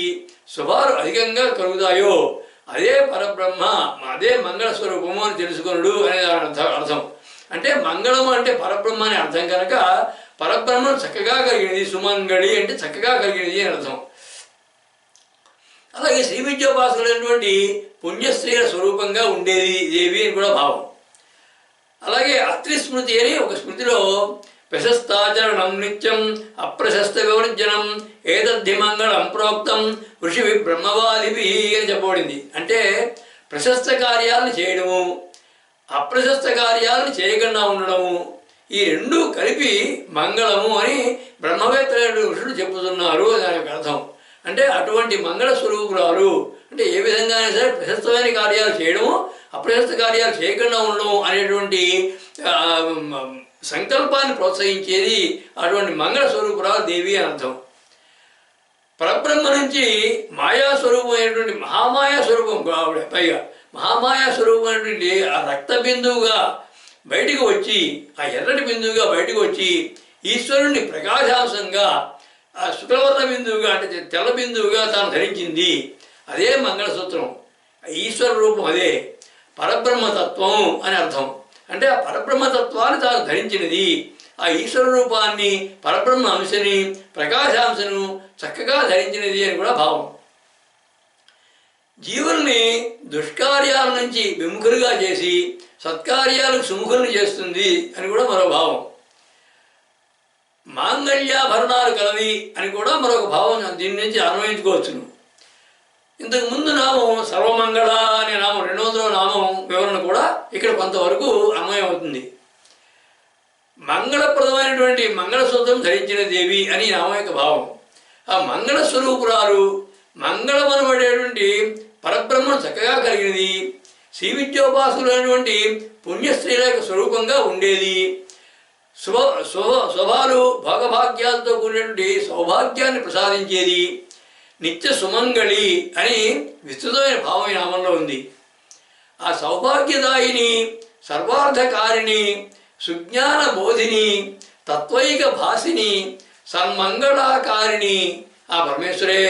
శుభాలు అధికంగా కలుగుతాయో అదే పరబ్రహ్మ, అదే మంగళ స్వరూపము అని తెలుసుకొనుడు అనే అర్థం. అంటే మంగళము అంటే పరబ్రహ్మ అనే అర్థం కనుక పరబ్రహ్మను చక్కగా కలిగినది, సుమంగళి అంటే చక్కగా కలిగినది అని అర్థం. అలాగే శ్రీ విద్యోపాసకులైనటువంటి పుణ్యస్త్రీల స్వరూపంగా ఉండేది దేవి అని కూడా భావం. అలాగే అత్రి స్మృతి అని ఒక స్మృతిలో ప్రశస్తాచరణం నిత్యం అప్రశస్త వివర్జనం ఏతద్ధి మంగళం ప్రోక్తం ఋషి బ్రహ్మవాదిభి అని చెప్పబడింది. అంటే ప్రశస్త కార్యాలను చేయడము, అప్రశస్త కార్యాలను చేయకుండా ఉండడము, ఈ రెండు కలిపి మంగళము అని బ్రహ్మవేత్తలైన ఋషులు చెప్పుతున్నారు. దానికి అర్థం అంటే అటువంటి మంగళ స్వరూపురాలు అంటే ఏ విధంగానే సరే ప్రశస్తమైన కార్యాలు చేయడము, అప్రశస్త కార్యాలు చేయకుండా ఉండడం అనేటువంటి సంకల్పాన్ని ప్రోత్సహించేది అటువంటి మంగళ స్వరూపురాలు దేవి అని అర్థం. పరబ్రహ్మ నుంచి మాయాస్వరూపమైనటువంటి మహామాయా స్వరూపం ఆవిడ, పైగా మహామాయా స్వరూపమైనటువంటి ఆ రక్త బిందువుగా బయటికి వచ్చి, ఆ ఎర్రటి బిందువుగా బయటకు వచ్చి ఈశ్వరుణ్ణి ప్రకాశాంశంగా ఆ శుక్లవర్ణ బిందువుగా అంటే తెల్ల బిందువుగా తాను ధరించింది. అదే మంగళసూత్రం, ఈశ్వర రూపం, అదే పరబ్రహ్మతత్వం అని అర్థం. అంటే ఆ పరబ్రహ్మతత్వాన్ని తాను ధరించినది, ఆ ఈశ్వర రూపాన్ని, పరబ్రహ్మ అంశని, ప్రకాశాంశను చక్కగా ధరించినది అని కూడా భావం. జీవుల్ని దుష్కార్యాల నుంచి విముఖులుగా చేసి సత్కార్యాలకు సుముఖులను చేస్తుంది అని కూడా మరో భావం. మాంగళ్యాభరణాలు కలవి అని కూడా మరొక భావం దీని నుంచి అన్వయించుకోవచ్చును. ఇంతకు ముందు నామం సర్వమంగళ అనే నామం, 200వ నామం వివరణ కూడా ఇక్కడ కొంతవరకు అన్వయం అవుతుంది. మంగళప్రదమైనటువంటి మంగళసూత్రం ధరించిన దేవి అని నామం యొక్క భావం. ఆ మంగళ స్వరూపురాలు, మంగళమనబడేటువంటి పరబ్రహ్మను చక్కగా కలిగినది, శ్రీ విద్యోపాసులైనటువంటి పుణ్యస్త్రీల యొక్క స్వరూపంగా ఉండేది, శుభాలు భోగభాగ్యాలతో కూడినటువంటి సౌభాగ్యాన్ని ప్రసాదించేది, నిత్య సుమంగళి అని విస్తృతమైన భావం ఈ నామంలో ఉంది. ఆ సౌభాగ్యదాయిని, సర్వార్థకారిణి, సుజ్ఞాన బోధిని, తత్వైక భాసిని, సన్మంగళాకారిణి ఆ పరమేశ్వరే.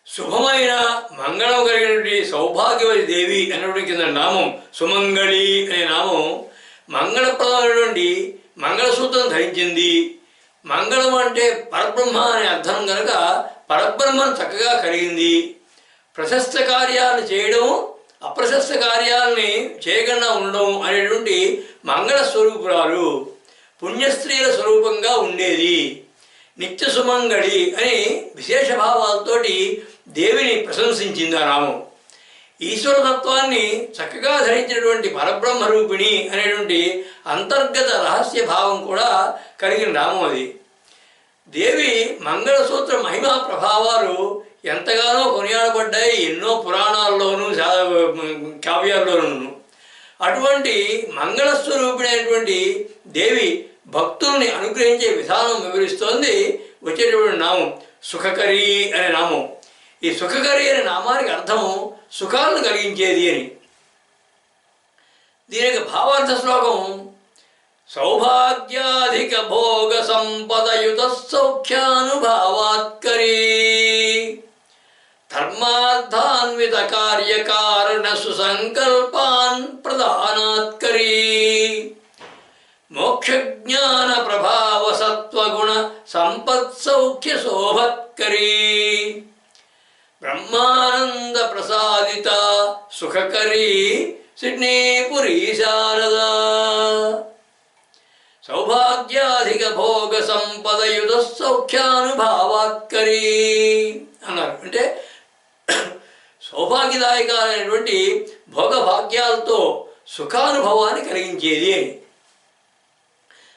శుభమైన మంగళం కలిగినటువంటి సౌభాగ్యవతి దేవి అనేటువంటి కింద నామం సుమంగళి అనే నామం మంగళప్రదమైనటువంటి మంగళసూత్రం ధరించింది. మంగళం అంటే పరబ్రహ్మ అనే అర్థం కనుక పరబ్రహ్మను చక్కగా కలిగింది. ప్రశస్త కార్యాలను చేయడం, అప్రశస్త కార్యాలని చేయకుండా ఉండడం అనేటువంటి మంగళ స్వరూపురాలు, పుణ్యస్త్రీల స్వరూపంగా ఉండేది, నిత్య సుమంగళి అని విశేష భావాలతోటి దేవిని ప్రశంసించింది ఆ నామం. ఈశ్వరతత్వాన్ని చక్కగా ధరించినటువంటి పరబ్రహ్మ రూపిణి అనేటువంటి అంతర్గత రహస్య భావం కూడా కలిగిన నామం అది. దేవి మంగళసూత్ర మహిమా ప్రభావాలు ఎంతగానో కొనియాడబడ్డాయి ఎన్నో పురాణాల్లోనూ కావ్యాల్లోనూ. అటువంటి మంగళస్వరూపిణైనటువంటి దేవి భక్తుల్ని అనుగ్రహించే విధానం వివరిస్తోంది వచ్చేటువంటి నామం సుఖకరి అనే నామం. ఈ సుఖకరి అనే నామానికి అర్థం సుఖాలను కలిగించేది అని. దీని యొక్క భావార్థ శ్లోకం సౌభాగ్యాధిక భోగ సంపదయుత సౌఖ్యానుభావాత్కరీ ధర్మార్థాన్విత కార్యకారణ సుసంకల్పాన్ ప్రదానాత్కరీ మోక్షజ్ఞాన ప్రభావ సత్వగుణ సంపత్సౌఖ్య శోభత్కరీ బ్రహ్మానంద ప్రసాదిత సుఖకరీ సిడ్నీపురీ శారద. సౌభాగ్యాధిక భోగ సంపదయుత సౌఖ్యానుభావాత్కరీ అన్నారు. అంటే సౌభాగ్యదాయకాలైనటువంటి భోగభాగ్యాలతో సుఖానుభవాన్ని కలిగించేది అని.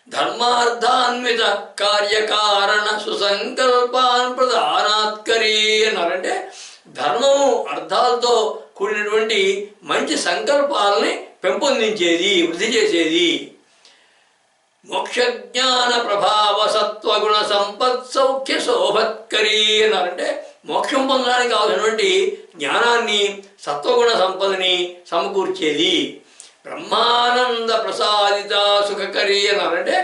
ధర్మార్థాన్విత కార్యకారణ సుసంకల్పాన్ ప్రధానాత్కరీ అన్నారంటే ధర్మము అర్థాలతో కూడినటువంటి మంచి సంకల్పాలని పెంపొందించేది, వృద్ధి చేసేది. మోక్షజ్ఞాన ప్రభావ సత్వగుణ సంపత్ సౌఖ్య శోభత్కరీ అన్నారంటే మోక్షం పొందడానికి కావాల్సినటువంటి జ్ఞానాన్ని, సత్వగుణ సంపదని సమకూర్చేది. బ్రహ్మానంద ప్రసాదిత సుఖకరీ అన్నారంటే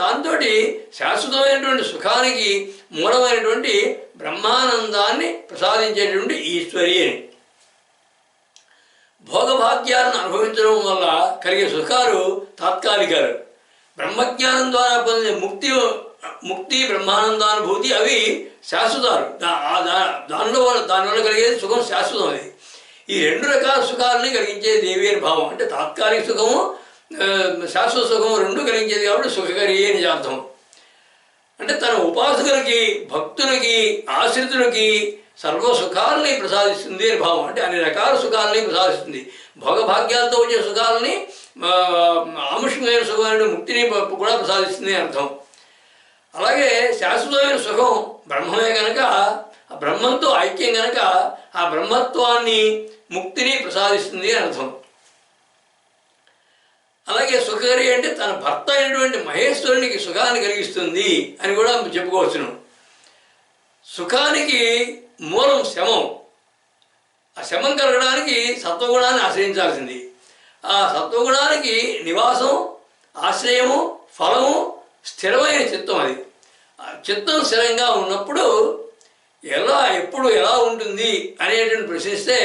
దాంతో శాశ్వతమైనటువంటి సుఖానికి మూలమైనటువంటి బ్రహ్మానందాన్ని ప్రసాదించేటువంటి ఈశ్వరి అని. భోగభాగ్యాలను అనుభవించడం వల్ల కలిగే సుఖాలు తాత్కాలికాలు. బ్రహ్మజ్ఞానం ద్వారా పొందే ముక్తి బ్రహ్మానందానుభూతి అవి శాశ్వతాలు. దానివల్ల కలిగేది సుఖం శాశ్వతం. అది ఈ రెండు రకాల సుఖాలని కలిగించే దేవి అని భావం. అంటే తాత్కాలిక సుఖము, శాశ్వత సుఖము రెండు కలిగించేది కాబట్టి సుఖకరి అని అర్థం. అంటే తన ఉపాసకులకి, భక్తులకి, ఆశ్రితులకి సర్వసుఖాలని ప్రసాదిస్తుంది అని భావం. అంటే అన్ని రకాల సుఖాలని ప్రసాదిస్తుంది. భోగభాగ్యాలతో వచ్చే సుఖాలని, ఆముష్మికమైన సుఖమైన ముక్తిని కూడా ప్రసాదిస్తుంది అని అర్థం. అలాగే శాశ్వతమైన సుఖం బ్రహ్మమే కనుక, ఆ బ్రహ్మంతో ఐక్యం కనుక ఆ బ్రహ్మత్వాన్ని, ముక్తిని ప్రసాదిస్తుంది అని అర్థం. అలాగే సుఖకరి అంటే తన భర్త అయినటువంటి మహేశ్వరునికి సుఖాన్ని కలిగిస్తుంది అని కూడా చెప్పుకోవచ్చును. సుఖానికి మూలం శమం. ఆ శమం కలగడానికి సత్వగుణాన్ని ఆశ్రయించాల్సింది. ఆ సత్వగుణానికి నివాసం, ఆశ్రయము, ఫలము స్థిరమైన చిత్తం. అది చిత్తం స్థిరంగా ఉన్నప్పుడు ఎప్పుడు ఎలా ఉంటుంది అనేటువంటి ప్రశ్నిస్తే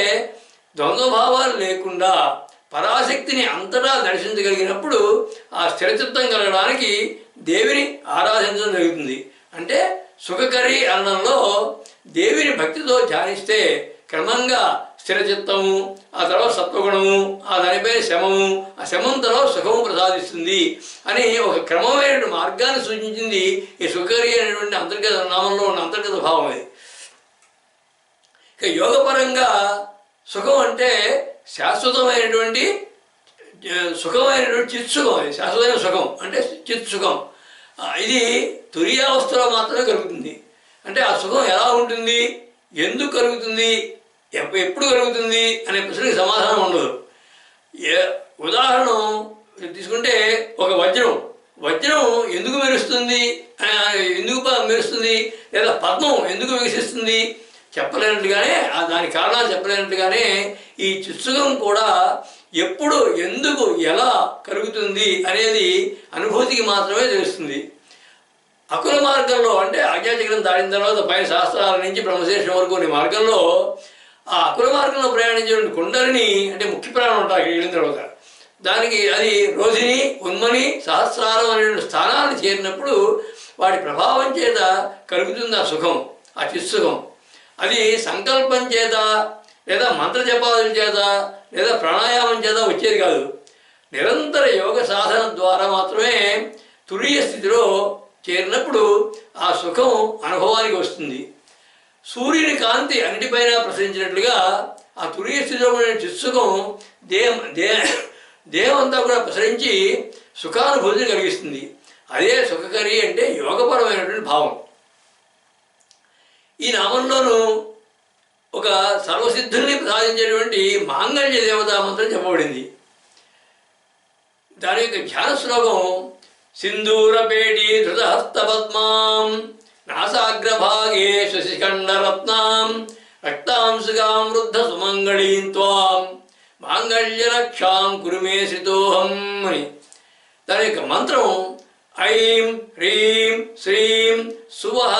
ద్వంద్వభావాలు లేకుండా పరాశక్తిని అంతటా దర్శించగలిగినప్పుడు ఆ స్థిరచిత్తం కలగడానికి దేవిని ఆరాధించడం జరుగుతుంది. అంటే సుఖకరి అన్నంలో దేవిని భక్తితో ధ్యానిస్తే క్రమంగా స్థిరచిత్తము, ఆ తర్వాత సత్వగుణము, ఆ దానిపై శమము, ఆ శమం తర్వాత సుఖము ప్రసాదిస్తుంది అని ఒక క్రమమైన మార్గాన్ని సూచించింది ఈ సుఖకరి అనేటువంటి అంతర్గత నామంలో ఉన్న అంతర్గత భావం. అది ఇక యోగపరంగా సుఖం అంటే శాశ్వతమైనటువంటి సుఖమైనటువంటి చిత్సుఖం. అది శాశ్వతమైన సుఖం అంటే చిత్సుఖం. ఇది తురీయావస్థలో మాత్రమే కలుగుతుంది. అంటే ఆ సుఖం ఎలా ఉంటుంది, ఎందుకు కలుగుతుంది, ఎప్పుడు కలుగుతుంది అనే ప్రశ్నకి సమాధానం ఉండదు. ఉదాహరణ తీసుకుంటే ఒక వజ్రం ఎందుకు మెరుస్తుంది, లేదా పద్మం ఎందుకు వికసిస్తుంది చెప్పలేనట్టుగానే, దాని కారణాలు చెప్పలేనట్టుగానే ఈ చిత్సుఖం కూడా ఎప్పుడు, ఎందుకు, ఎలా కలుగుతుంది అనేది అనుభూతికి మాత్రమే తెలుస్తుంది. అకుల మార్గంలో అంటే ఆజ్ఞాచక్రం దాటిన తర్వాత పైన శాస్త్రాల నుంచి బ్రహ్మశేషం వరకు కొన్ని మార్గంలో ఆ అకుల మార్గంలో ప్రయాణించేటువంటి కుండలిని అంటే ముఖ్య ప్రాణం ఉంటారు వెళ్ళిన తర్వాత దానికి అది రోహిణి, ఉన్మని, సహస్రారం అనే స్థానాన్ని చేరినప్పుడు వాటి ప్రభావం చేత కలుగుతుంది ఆ సుఖం, ఆ చిత్సుఖం. అది సంకల్పం చేత లేదా మంత్రజపాదుల చేత లేదా ప్రాణాయామం చేత వచ్చేది కాదు. నిరంతర యోగ సాధన ద్వారా మాత్రమే తురీయ స్థితిలో చేరినప్పుడు ఆ సుఖం అనుభవానికి వస్తుంది. సూర్యుని కాంతి అన్నిటిపైన ప్రసరించినట్లుగా ఆ తురీయ స్థితిలో ఉండే చిత్సుఖం దేహం అంతా కూడా ప్రసరించి సుఖానుభూతిని కలిగిస్తుంది. అదే సుఖకరి అంటే యోగపరమైనటువంటి భావం. ఈ నామంలోనూ ఒక సర్వసిద్ధుల్ని ప్రసాదించేటువంటి మాంగళ్య దేవతా మంత్రం చెప్పబడింది. దాని యొక్క ధ్యాన శ్లోకం సింధూరపేటి ధృతహస్తపద్మాం నాసాగ్రభాగే శశిఖండరత్నాం రక్తాంశుగాం వృద్ధ సుమంగళీం త్వాం మాంగళ్యరక్షాం కురుమే శ్రితోహం అని. దాని యొక్క మంత్రం ఐం హ్రీం శ్రీం సువః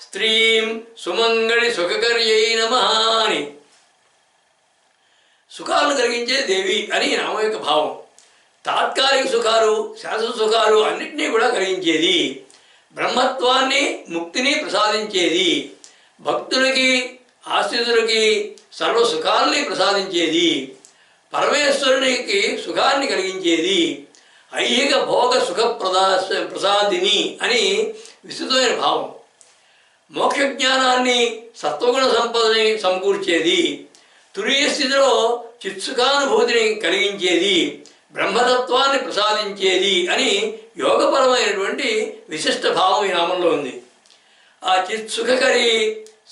స్త్రీం సుమంగళి సుఖకర్యై నమః అని. సుఖాలను కలిగించే దేవి అని నామం యొక్క భావం. తాత్కాలిక సుఖాలు, శాశ్వత సుఖాలు అన్నింటినీ కూడా కలిగించేది, బ్రహ్మత్వాన్ని, ముక్తిని ప్రసాదించేది, భక్తులకి, ఆశ్రితులకి సర్వ సుఖాలని ప్రసాదించేది, పరమేశ్వరునికి సుఖాన్ని కలిగించేది, ఐహిక భోగ సుఖ ప్రసాదిని అని విస్తృతమైన భావం. మోక్ష జ్ఞానాన్ని, సత్వగుణ సంపదని సమకూర్చేది, తురీయ స్థితిలో చిత్సుఖానుభూతిని కలిగించేది, బ్రహ్మతత్వాన్ని ప్రసాదించేది అని యోగపరమైనటువంటి విశిష్ట భావం ఈ నామంలో ఉంది. ఆ చిత్సుఖకరి,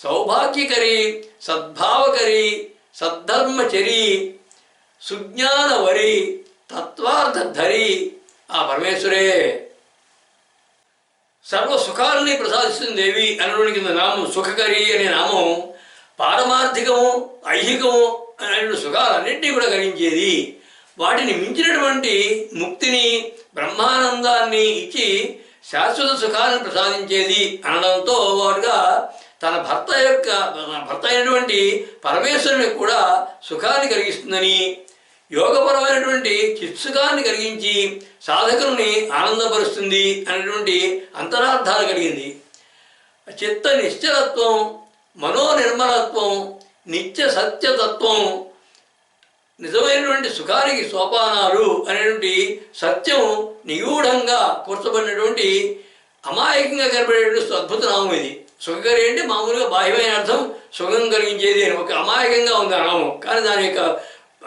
సౌభాగ్యకరి, సద్భావకరి, సద్ధర్మచరి, సుజ్ఞానవరి, తత్వార్థధరి ఆ పరమేశ్వరే. సర్వ సుఖాలని ప్రసాదిస్తుంది దేవి అనడానికి కింద నామం సుఖకరి అనే నామం పారమార్థికము, ఐహికము అనే సుఖాలన్నింటినీ కూడా కలిగించేది, వాటిని మించినటువంటి ముక్తిని, బ్రహ్మానందాన్ని ఇచ్చి శాశ్వత సుఖాలను ప్రసాదించేది అనడంతో వారుగా తన భర్త అయినటువంటి పరమేశ్వరునికి కూడా సుఖాన్ని కలిగిస్తుందని, యోగపరమైనటువంటి చిత్సుఖాన్ని కలిగించి సాధకుల్ని ఆనందపరుస్తుంది అనేటువంటి అంతరార్థాలు కలిగింది. చిత్త నిశ్చలత్వం, మనోనిర్మలత్వం, నిత్య సత్యతత్వం, నిజమైనటువంటి సుఖానికి సోపానాలు అనేటువంటి సత్యం నిగూఢంగా కూర్చబడినటువంటి అమాయకంగా కనబడేటువంటి అద్భుత నామం ఇది సుఖకరి అంటే మామూలుగా బాహ్యమైన అర్థం సుఖం కలిగించేది అని ఒక అమాయకంగా ఉంది ఆ నామం. కానీ దాని యొక్క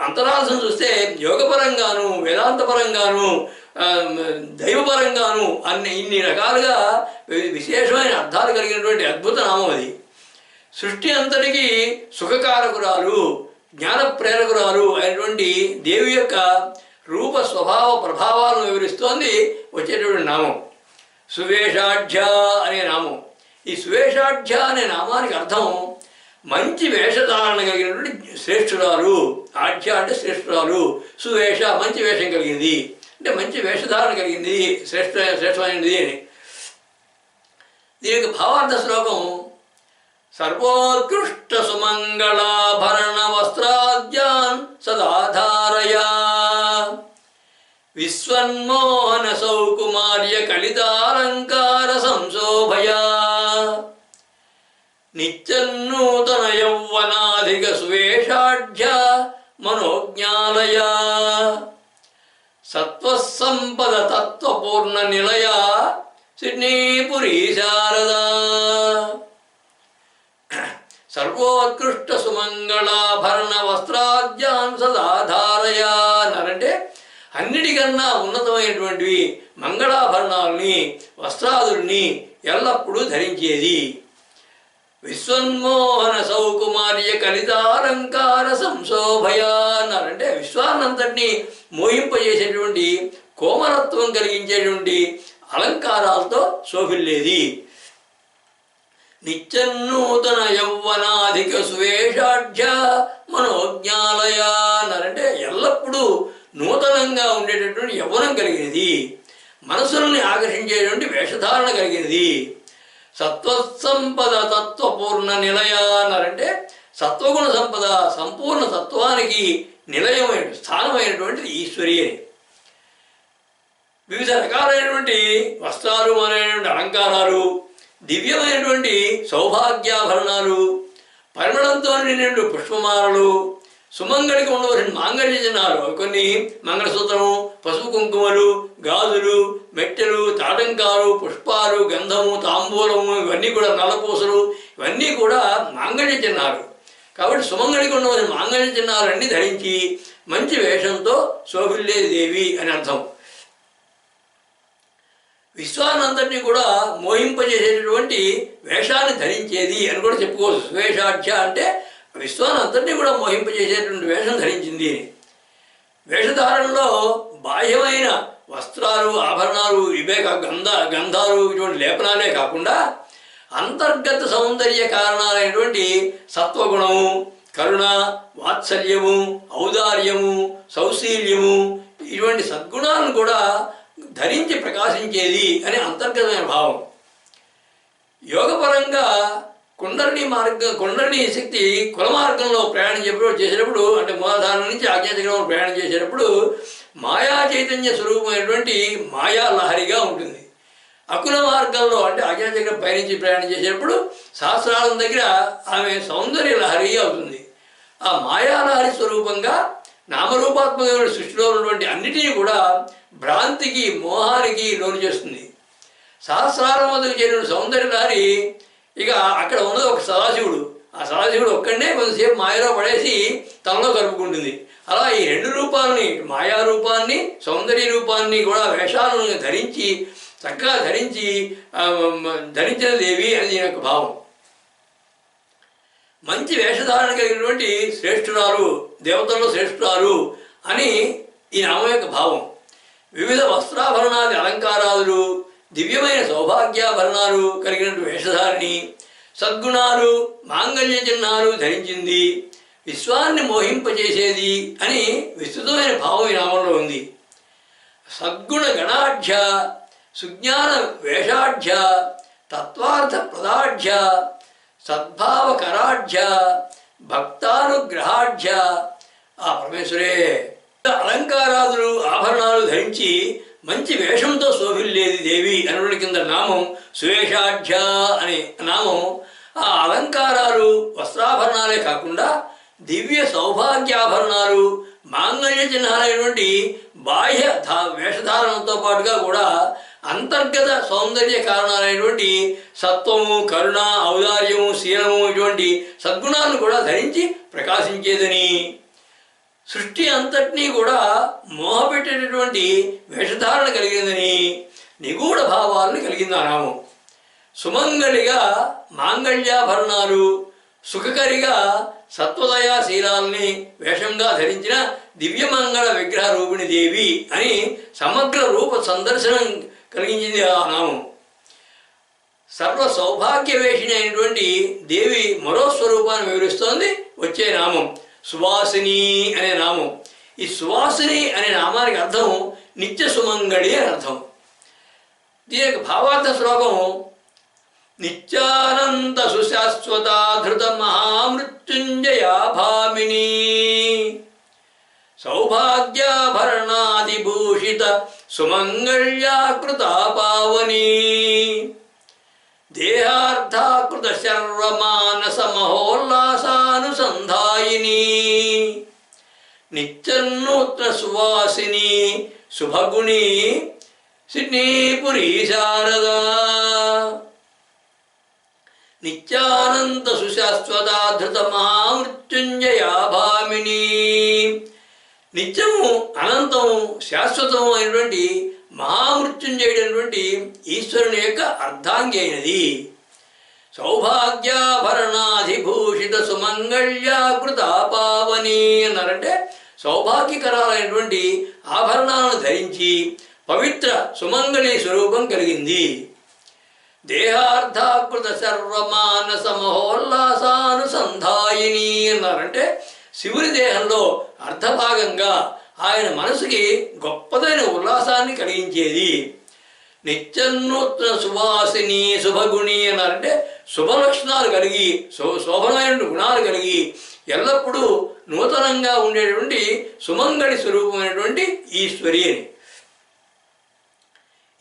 అంతరార్థం చూస్తే యోగపరంగాను, వేదాంతపరంగాను, దైవపరంగాను ఇన్ని రకాలుగా విశేషమైన అర్థాలు కలిగినటువంటి అద్భుత నామం అది. సృష్టి అంతటికీ సుఖకారకురాలు, జ్ఞాన ప్రేరకురాలు అయినటువంటి దేవి యొక్క రూప స్వభావ ప్రభావాలను వివరిస్తోంది వచ్చేటటువంటి నామం సువేషాఢ్య అనే నామం. ఈ సువేషాఢ్య అనే నామానికి అర్థం మంచి వేషధారణ కలిగినటువంటి శ్రేష్ఠురాలు. ఆఢ్య అంటే శ్రేష్ఠురాలు, సువేష మంచి వేషం కలిగింది అంటే మంచి వేషధారణ కలిగింది, శ్రేష్టమైనది అని. దీని యొక్క భావార్థ శ్లోకం సర్వోత్కృష్ట సుమంగళాభరణ వస్త్రాద్యాన్ సదాధారయా విశ్వన్మోహన సౌకుమార్య కలితాలంకార సంశోభయా నిత్యన్నూతన యౌవనాధిక సువేషాఢ్య మనోజ్ఞాలయ సత్వసంపద తత్వపూర్ణ నిలయ సిడ్నీపురీ శారదా. సర్వోత్కృష్ట సుమంగళాభరణ వస్త్రాద్యాన్ సదాధారయా అన్నారంటే అన్నిటికన్నా ఉన్నతమైనటువంటివి మంగళాభరణాలని, వస్త్రాదుల్ని ఎల్లప్పుడూ ధరించేది. విశ్వన్మోహన సౌకుమార్య కలితాలంకార సంశోభయ అన్నారంటే విశ్వాన్నంతటినీ మోహింపజేసేటువంటి కోమలత్వం కలిగించేటువంటి అలంకారాలతో శోభిల్లేది. నిత్యన్నూతన యౌవనాధిక సువేషాఢ్య మనోజ్ఞాలయ అన్నారంటే ఎల్లప్పుడూ నూతనంగా ఉండేటటువంటి యవ్వనం కలిగినది, మనసుల్ని ఆకర్షించేటువంటి వేషధారణ కలిగినది. సత్వసంపద తత్వపూర్ణ నిలయ అన్నారంటే సత్వగుణ సంపద సంపూర్ణ తత్వానికి నిలయమైన స్థానమైనటువంటిది ఈశ్వరి అని. వివిధ రకాలైనటువంటి వస్త్రాలు మొదలైనటువంటి అలంకారాలు, దివ్యమైనటువంటి సౌభాగ్యాభరణాలు, పరిమళంతో నిండినటువంటి పుష్పమాలలు, సుమంగళికి ఉండవలసిన మాంగళ్య చిహ్నాలు కొన్ని మంగళసూత్రము, పసుపు కుంకుమలు, గాజులు, మెట్టెలు, తాటంకాలు, పుష్పాలు, గంధము, తాంబూలము, ఇవన్నీ కూడా నల్లపూసలు, ఇవన్నీ కూడా మాంగళ్య చిహ్నాలు. కాబట్టి సుమంగళికి ఉండవలసిన మాంగళ్య చిహ్నాలన్నీ ధరించి మంచి వేషంతో శోభిల్లేది దేవి అని అర్థం. విశ్వానంతటినీ కూడా మోహింపజేసేటటువంటి వేషాన్ని ధరించేది అని కూడా చెప్పుకోవచ్చు. సువేషాఢ్య అంటే విశ్వానంతటినీ కూడా మోహింపజేసేటువంటి వేషం ధరించింది. వేషధారణలో బాహ్యమైన వస్త్రాలు, ఆభరణాలు, ఇవే గంధాలు, ఇటువంటి లేపనాలే కాకుండా అంతర్గత సౌందర్య కారణాలైనటువంటి సత్వగుణము, కరుణ, వాత్సల్యము, ఔదార్యము, సౌశీల్యము, ఇటువంటి సద్గుణాలను కూడా ధరించి ప్రకాశించేది అనే అంతర్గతమైన భావం. యోగపరంగా కుండలిని శక్తి కుల మార్గంలో ప్రయాణం చేసేటప్పుడు అంటే మూలాధారం నుంచి ఆజ్ఞాచక్రంలో ప్రయాణం చేసేటప్పుడు మాయా చైతన్య స్వరూపమైనటువంటి మాయా లహరిగా ఉంటుంది. అకుల మార్గంలో అంటే ఆజ్ఞాచక్రం పైనుంచి ప్రయాణం చేసేటప్పుడు సహస్రాలం దగ్గర ఆమె సౌందర్య లహరి అవుతుంది. ఆ మాయాలహరి స్వరూపంగా నామరూపాత్మకమైన సృష్టిలో ఉన్నటువంటి అన్నిటినీ కూడా భ్రాంతికి, మోహానికి లోను చేస్తుంది. సహస్రారం వద్దకు చేరిన సౌందర్య లహరి ఇక అక్కడ ఉన్నది ఒక సదాశివుడు. ఆ సదాశివుడు ఒక్కడనే కొంతసేపు మాయలో పడేసి తనలో కలుపుకుంటుంది. అలా ఈ రెండు రూపాలని, మాయా రూపాన్ని, సౌందర్య రూపాన్ని కూడా వేషాలను చక్కగా ధరించిన దేవి అని దీని యొక్క భావం. మంచి వేషధారణ కలిగినటువంటి శ్రేష్ఠురాలు, దేవతల్లో శ్రేష్ఠురాలు అని ఈ నామం యొక్క భావం. వివిధ వస్త్రాభరణాది అలంకారాలు, దివ్యమైన సౌభాగ్యాభరణాలు కలిగినటువంటి వేషధారిణి, సద్గుణాలు, మాంగళ్య చిహ్నాలు ధరించింది, విశ్వాన్ని మోహింపజేసేది అని విస్తృతమైన భావం ఈ నామంలో ఉంది. సద్గుణ గణాఢ్య, సుజ్ఞాన వేషాఢ్య, తత్వార్థ ప్రదాఢ్య, సద్భావకరాఢ్య, భక్తానుగ్రహాఢ్య. ఆ పరమేశ్వరే అలంకారాదులు, ఆభరణాలు ధరించి మంచి వేషంతో శోభిల్లేది దేవి అనుడి కింద నామం సువేషాఢ్య అనే నామం. ఆ అలంకారాలు, వస్త్రాభరణాలే కాకుండా దివ్య సౌభాగ్యాభరణాలు, మాంగళ్య చిహ్నాలైనటువంటి బాహ్య వేషధారణతో పాటుగా కూడా అంతర్గత సౌందర్య కారణాలైనటువంటి సత్వము, కరుణ, ఔదార్యము, శీలము ఇటువంటి సద్గుణాలను కూడా ధరించి ప్రకాశించేదని, సృష్టి అంతటినీ కూడా మోహపెట్టేటటువంటి వేషధారణ కలిగిందని, నిగూఢ భావాలను కలిగింది ఆ నామం. సుమంగళిగా మాంగళ్యాభరణాలు, సుఖకరిగా సత్వదయాశీలాల్ని వేషంగా ధరించిన దివ్యమంగళ విగ్రహ రూపిణి దేవి అని సమగ్ర రూప సందర్శనం కలిగించింది ఆ నామం. సర్వ సౌభాగ్యవేషిణి అయినటువంటి దేవి మరో స్వరూపాన్ని వివరిస్తోంది వచ్చే నామం సువాసిని అనే నామం. ఈ సువాసిని అనే నామానికి అర్థం నిత్య సుమంగళి అని అర్థం. దీని యొక్క భావార్థ శ్లోకం నిత్యానంద సుశాశ్వతాధృత మహామృత్యుంజయా భామిని సౌభాగ్యాభరణాదిభూషిత సుమంగళ్యాకృత పావని దేహార్థాకృత శర్వమానస మహోల్లాసానుసంధాయిని నిత్యనూత్న సువాసిని శుభగుణి సిడ్నీపురీ శారదా నిత్యానంద సుశాశ్వతాధృత మహామృత్యుంజయా భామిని నిత్యము అనంతము శాశ్వతము అయినటువంటి మహామృత్యుంజయుడైనటువంటి ఈశ్వరుని యొక్క అర్ధాంగి అయినది. సౌభాగ్యాభరణాధిభూషిత సుమంగళ్యాకృత పావని అన్నారంటే సౌభాగ్యకరాలైనటువంటి ఆభరణాలను ధరించి పవిత్ర సుమంగళి స్వరూపం కలిగింది. దేహార్థాకృత సర్వమానస మహోల్లాసానుసంధాయిని అన్నారంటే శివుని దేహంలో అర్ధభాగంగా ఆయన మనసుకి గొప్పదైన ఉల్లాసాన్ని కలిగించేది. నిత్యనూత్న సువాసిని శుభగుణి అన్నారంటే శుభలక్షణాలు కలిగి శోభనమైన గుణాలు కలిగి ఎల్లప్పుడూ నూతనంగా ఉండేటువంటి సుమంగళి స్వరూపమైనటువంటి ఈశ్వరి అని.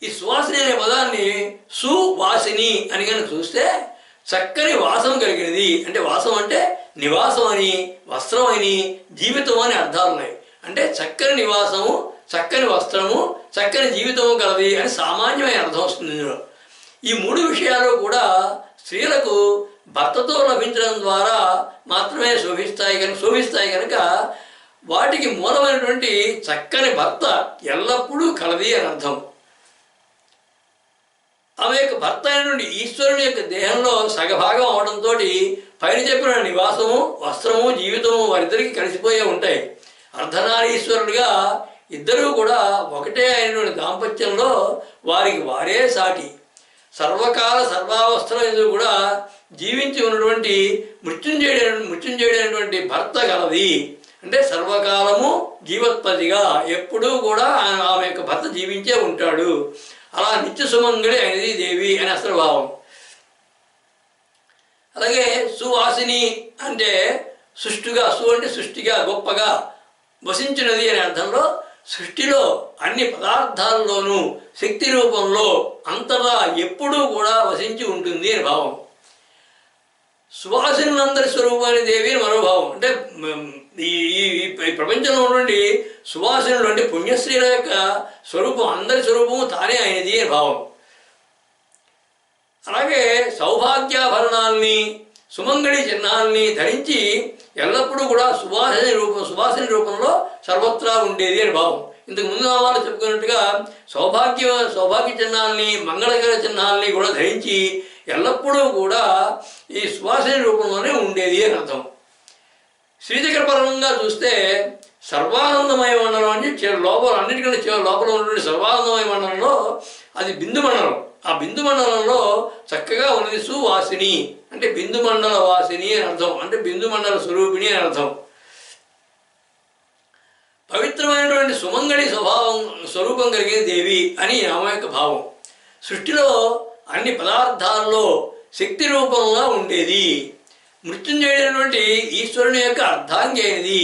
ఈ సువాసిని అనే పదాన్ని సువాసిని అని కనుక చూస్తే చక్కని వాసం కలిగినది అంటే వాసం అంటే నివాసం అని, వస్త్రం అని, జీవితం అని అర్థాలు ఉన్నాయి. అంటే చక్కని నివాసము, చక్కని వస్త్రము, చక్కని జీవితము కలది అని సామాన్యమైన అర్థం వస్తుంది ఇందులో. ఈ మూడు విషయాలు కూడా స్త్రీలకు భర్తతో లభించడం ద్వారా మాత్రమే శోభిస్తాయి కనుక వాటికి మూలమైనటువంటి చక్కని భర్త ఎల్లప్పుడూ కలది అని అర్థం. ఆమె యొక్క భర్త అయినటువంటి ఈశ్వరుని యొక్క దేహంలో సగభాగం అవడంతో పైన చెప్పిన నివాసము, వస్త్రము, జీవితము వారిద్దరికి కలిసిపోయే ఉంటాయి. అర్ధనారీశ్వరులుగా ఇద్దరూ కూడా ఒకటే అయినటువంటి దాంపత్యంలో వారికి వారే సాటి. సర్వకాల సర్వావస్థల ఎందు కూడా జీవించి ఉన్నటువంటి మృత్యుంజయుడైనటువంటి భర్త కలది. అంటే సర్వకాలము జీవోత్పత్తిగా ఎప్పుడూ కూడా ఆమె యొక్క భర్త జీవించే ఉంటాడు. అలా నిత్య సుమంగళి అనేది దేవి అని అసలు భావం. అలాగే సువాసిని అంటే సృష్టిగా, అంటే సృష్టిగా గొప్పగా వసించినది అనే అర్థంలో సృష్టిలో అన్ని పదార్థాల్లోనూ శక్తి రూపంలో అంతటా ఎప్పుడూ కూడా వసించి ఉంటుంది అని భావం. సువాసినులందరి స్వరూపాన్ని దేవి అని మరో భావం. అంటే ఈ ప్రపంచంలో ఉన్నటువంటి సువాసినులు అంటే పుణ్యశ్రీల యొక్క స్వరూపం, అందరి స్వరూపము తానే అయినది అని భావం. అలాగే సౌభాగ్యాభరణాల్ని, సుమంగళి చిహ్నాల్ని ధరించి ఎల్లప్పుడూ కూడా సువాసిని రూపంలో సర్వత్రా ఉండేది అని భావం. ఇంతకు ముందు నామాలు చెప్పుకున్నట్టుగా సౌభాగ్య చిహ్నాల్ని, మంగళకర చిహ్నాల్ని కూడా ధరించి ఎల్లప్పుడూ కూడా ఈ సువాసిని రూపంలోనే ఉండేది అని అర్థం. శ్రీచక్ర పరంగా చూస్తే సర్వానందమయ మండలం అని లోపల అన్నిటికంటే లోపల ఉన్నటువంటి సర్వానందమయ మండలంలో అది బిందు మండలం. ఆ బిందు మండలంలో చక్కగా ఉన్నది సువాసిని అంటే బిందు మండల వాసిని అని అర్థం. అంటే బిందు మండల స్వరూపిణి అని అర్థం. పవిత్రమైనటువంటి సుమంగళి స్వరూపం కలిగిన దేవి అని ఆమె యొక్క భావం. సృష్టిలో అన్ని పదార్థాల్లో శక్తి రూపంగా ఉండేది. మృత్యుంజయుడైనటువంటి ఈశ్వరుని యొక్క అర్ధాంగి అయినది.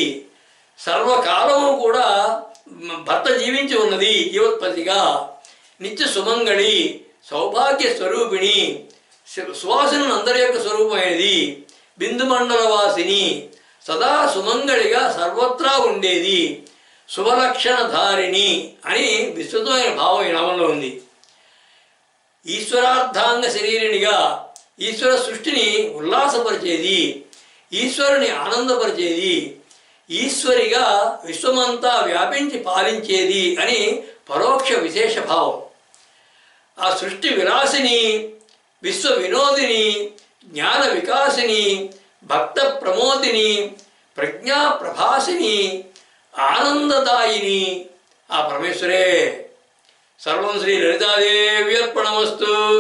సర్వకాలము కూడా భర్త జీవించి ఉన్నది జీవోత్పత్తిగా. నిత్య సుమంగళి, సౌభాగ్య స్వరూపిణి, సువాసినులు అందరి యొక్క స్వరూపమైనది. బిందుమండల వాసిని, సదా సుమంగళిగా సర్వత్రా ఉండేది. శుభలక్షణధారిణి అని విస్తృతమైన భావం ఈ నామంలో ఉంది. ఈశ్వరార్థాంగ శరీరినిగా ఈశ్వర సృష్టిని ఉల్లాసపరిచేది, ఈశ్వరుని ఆనందపరిచేది, ఈశ్వరిగా విశ్వమంతా వ్యాపించి పాలించేది అని పరోక్ష విశేష భావం. ఆ సృష్టి విలాసిని, విశ్వ వినోదిని, జ్ఞాన వికాసిని, భక్త ప్రమోదిని, ప్రజ్ఞా ప్రభాసిని, ఆనందదాయిని ఆ పరమేశ్వరే. సర్వం శ్రీ లలితాదేవ్యర్పణమస్తు.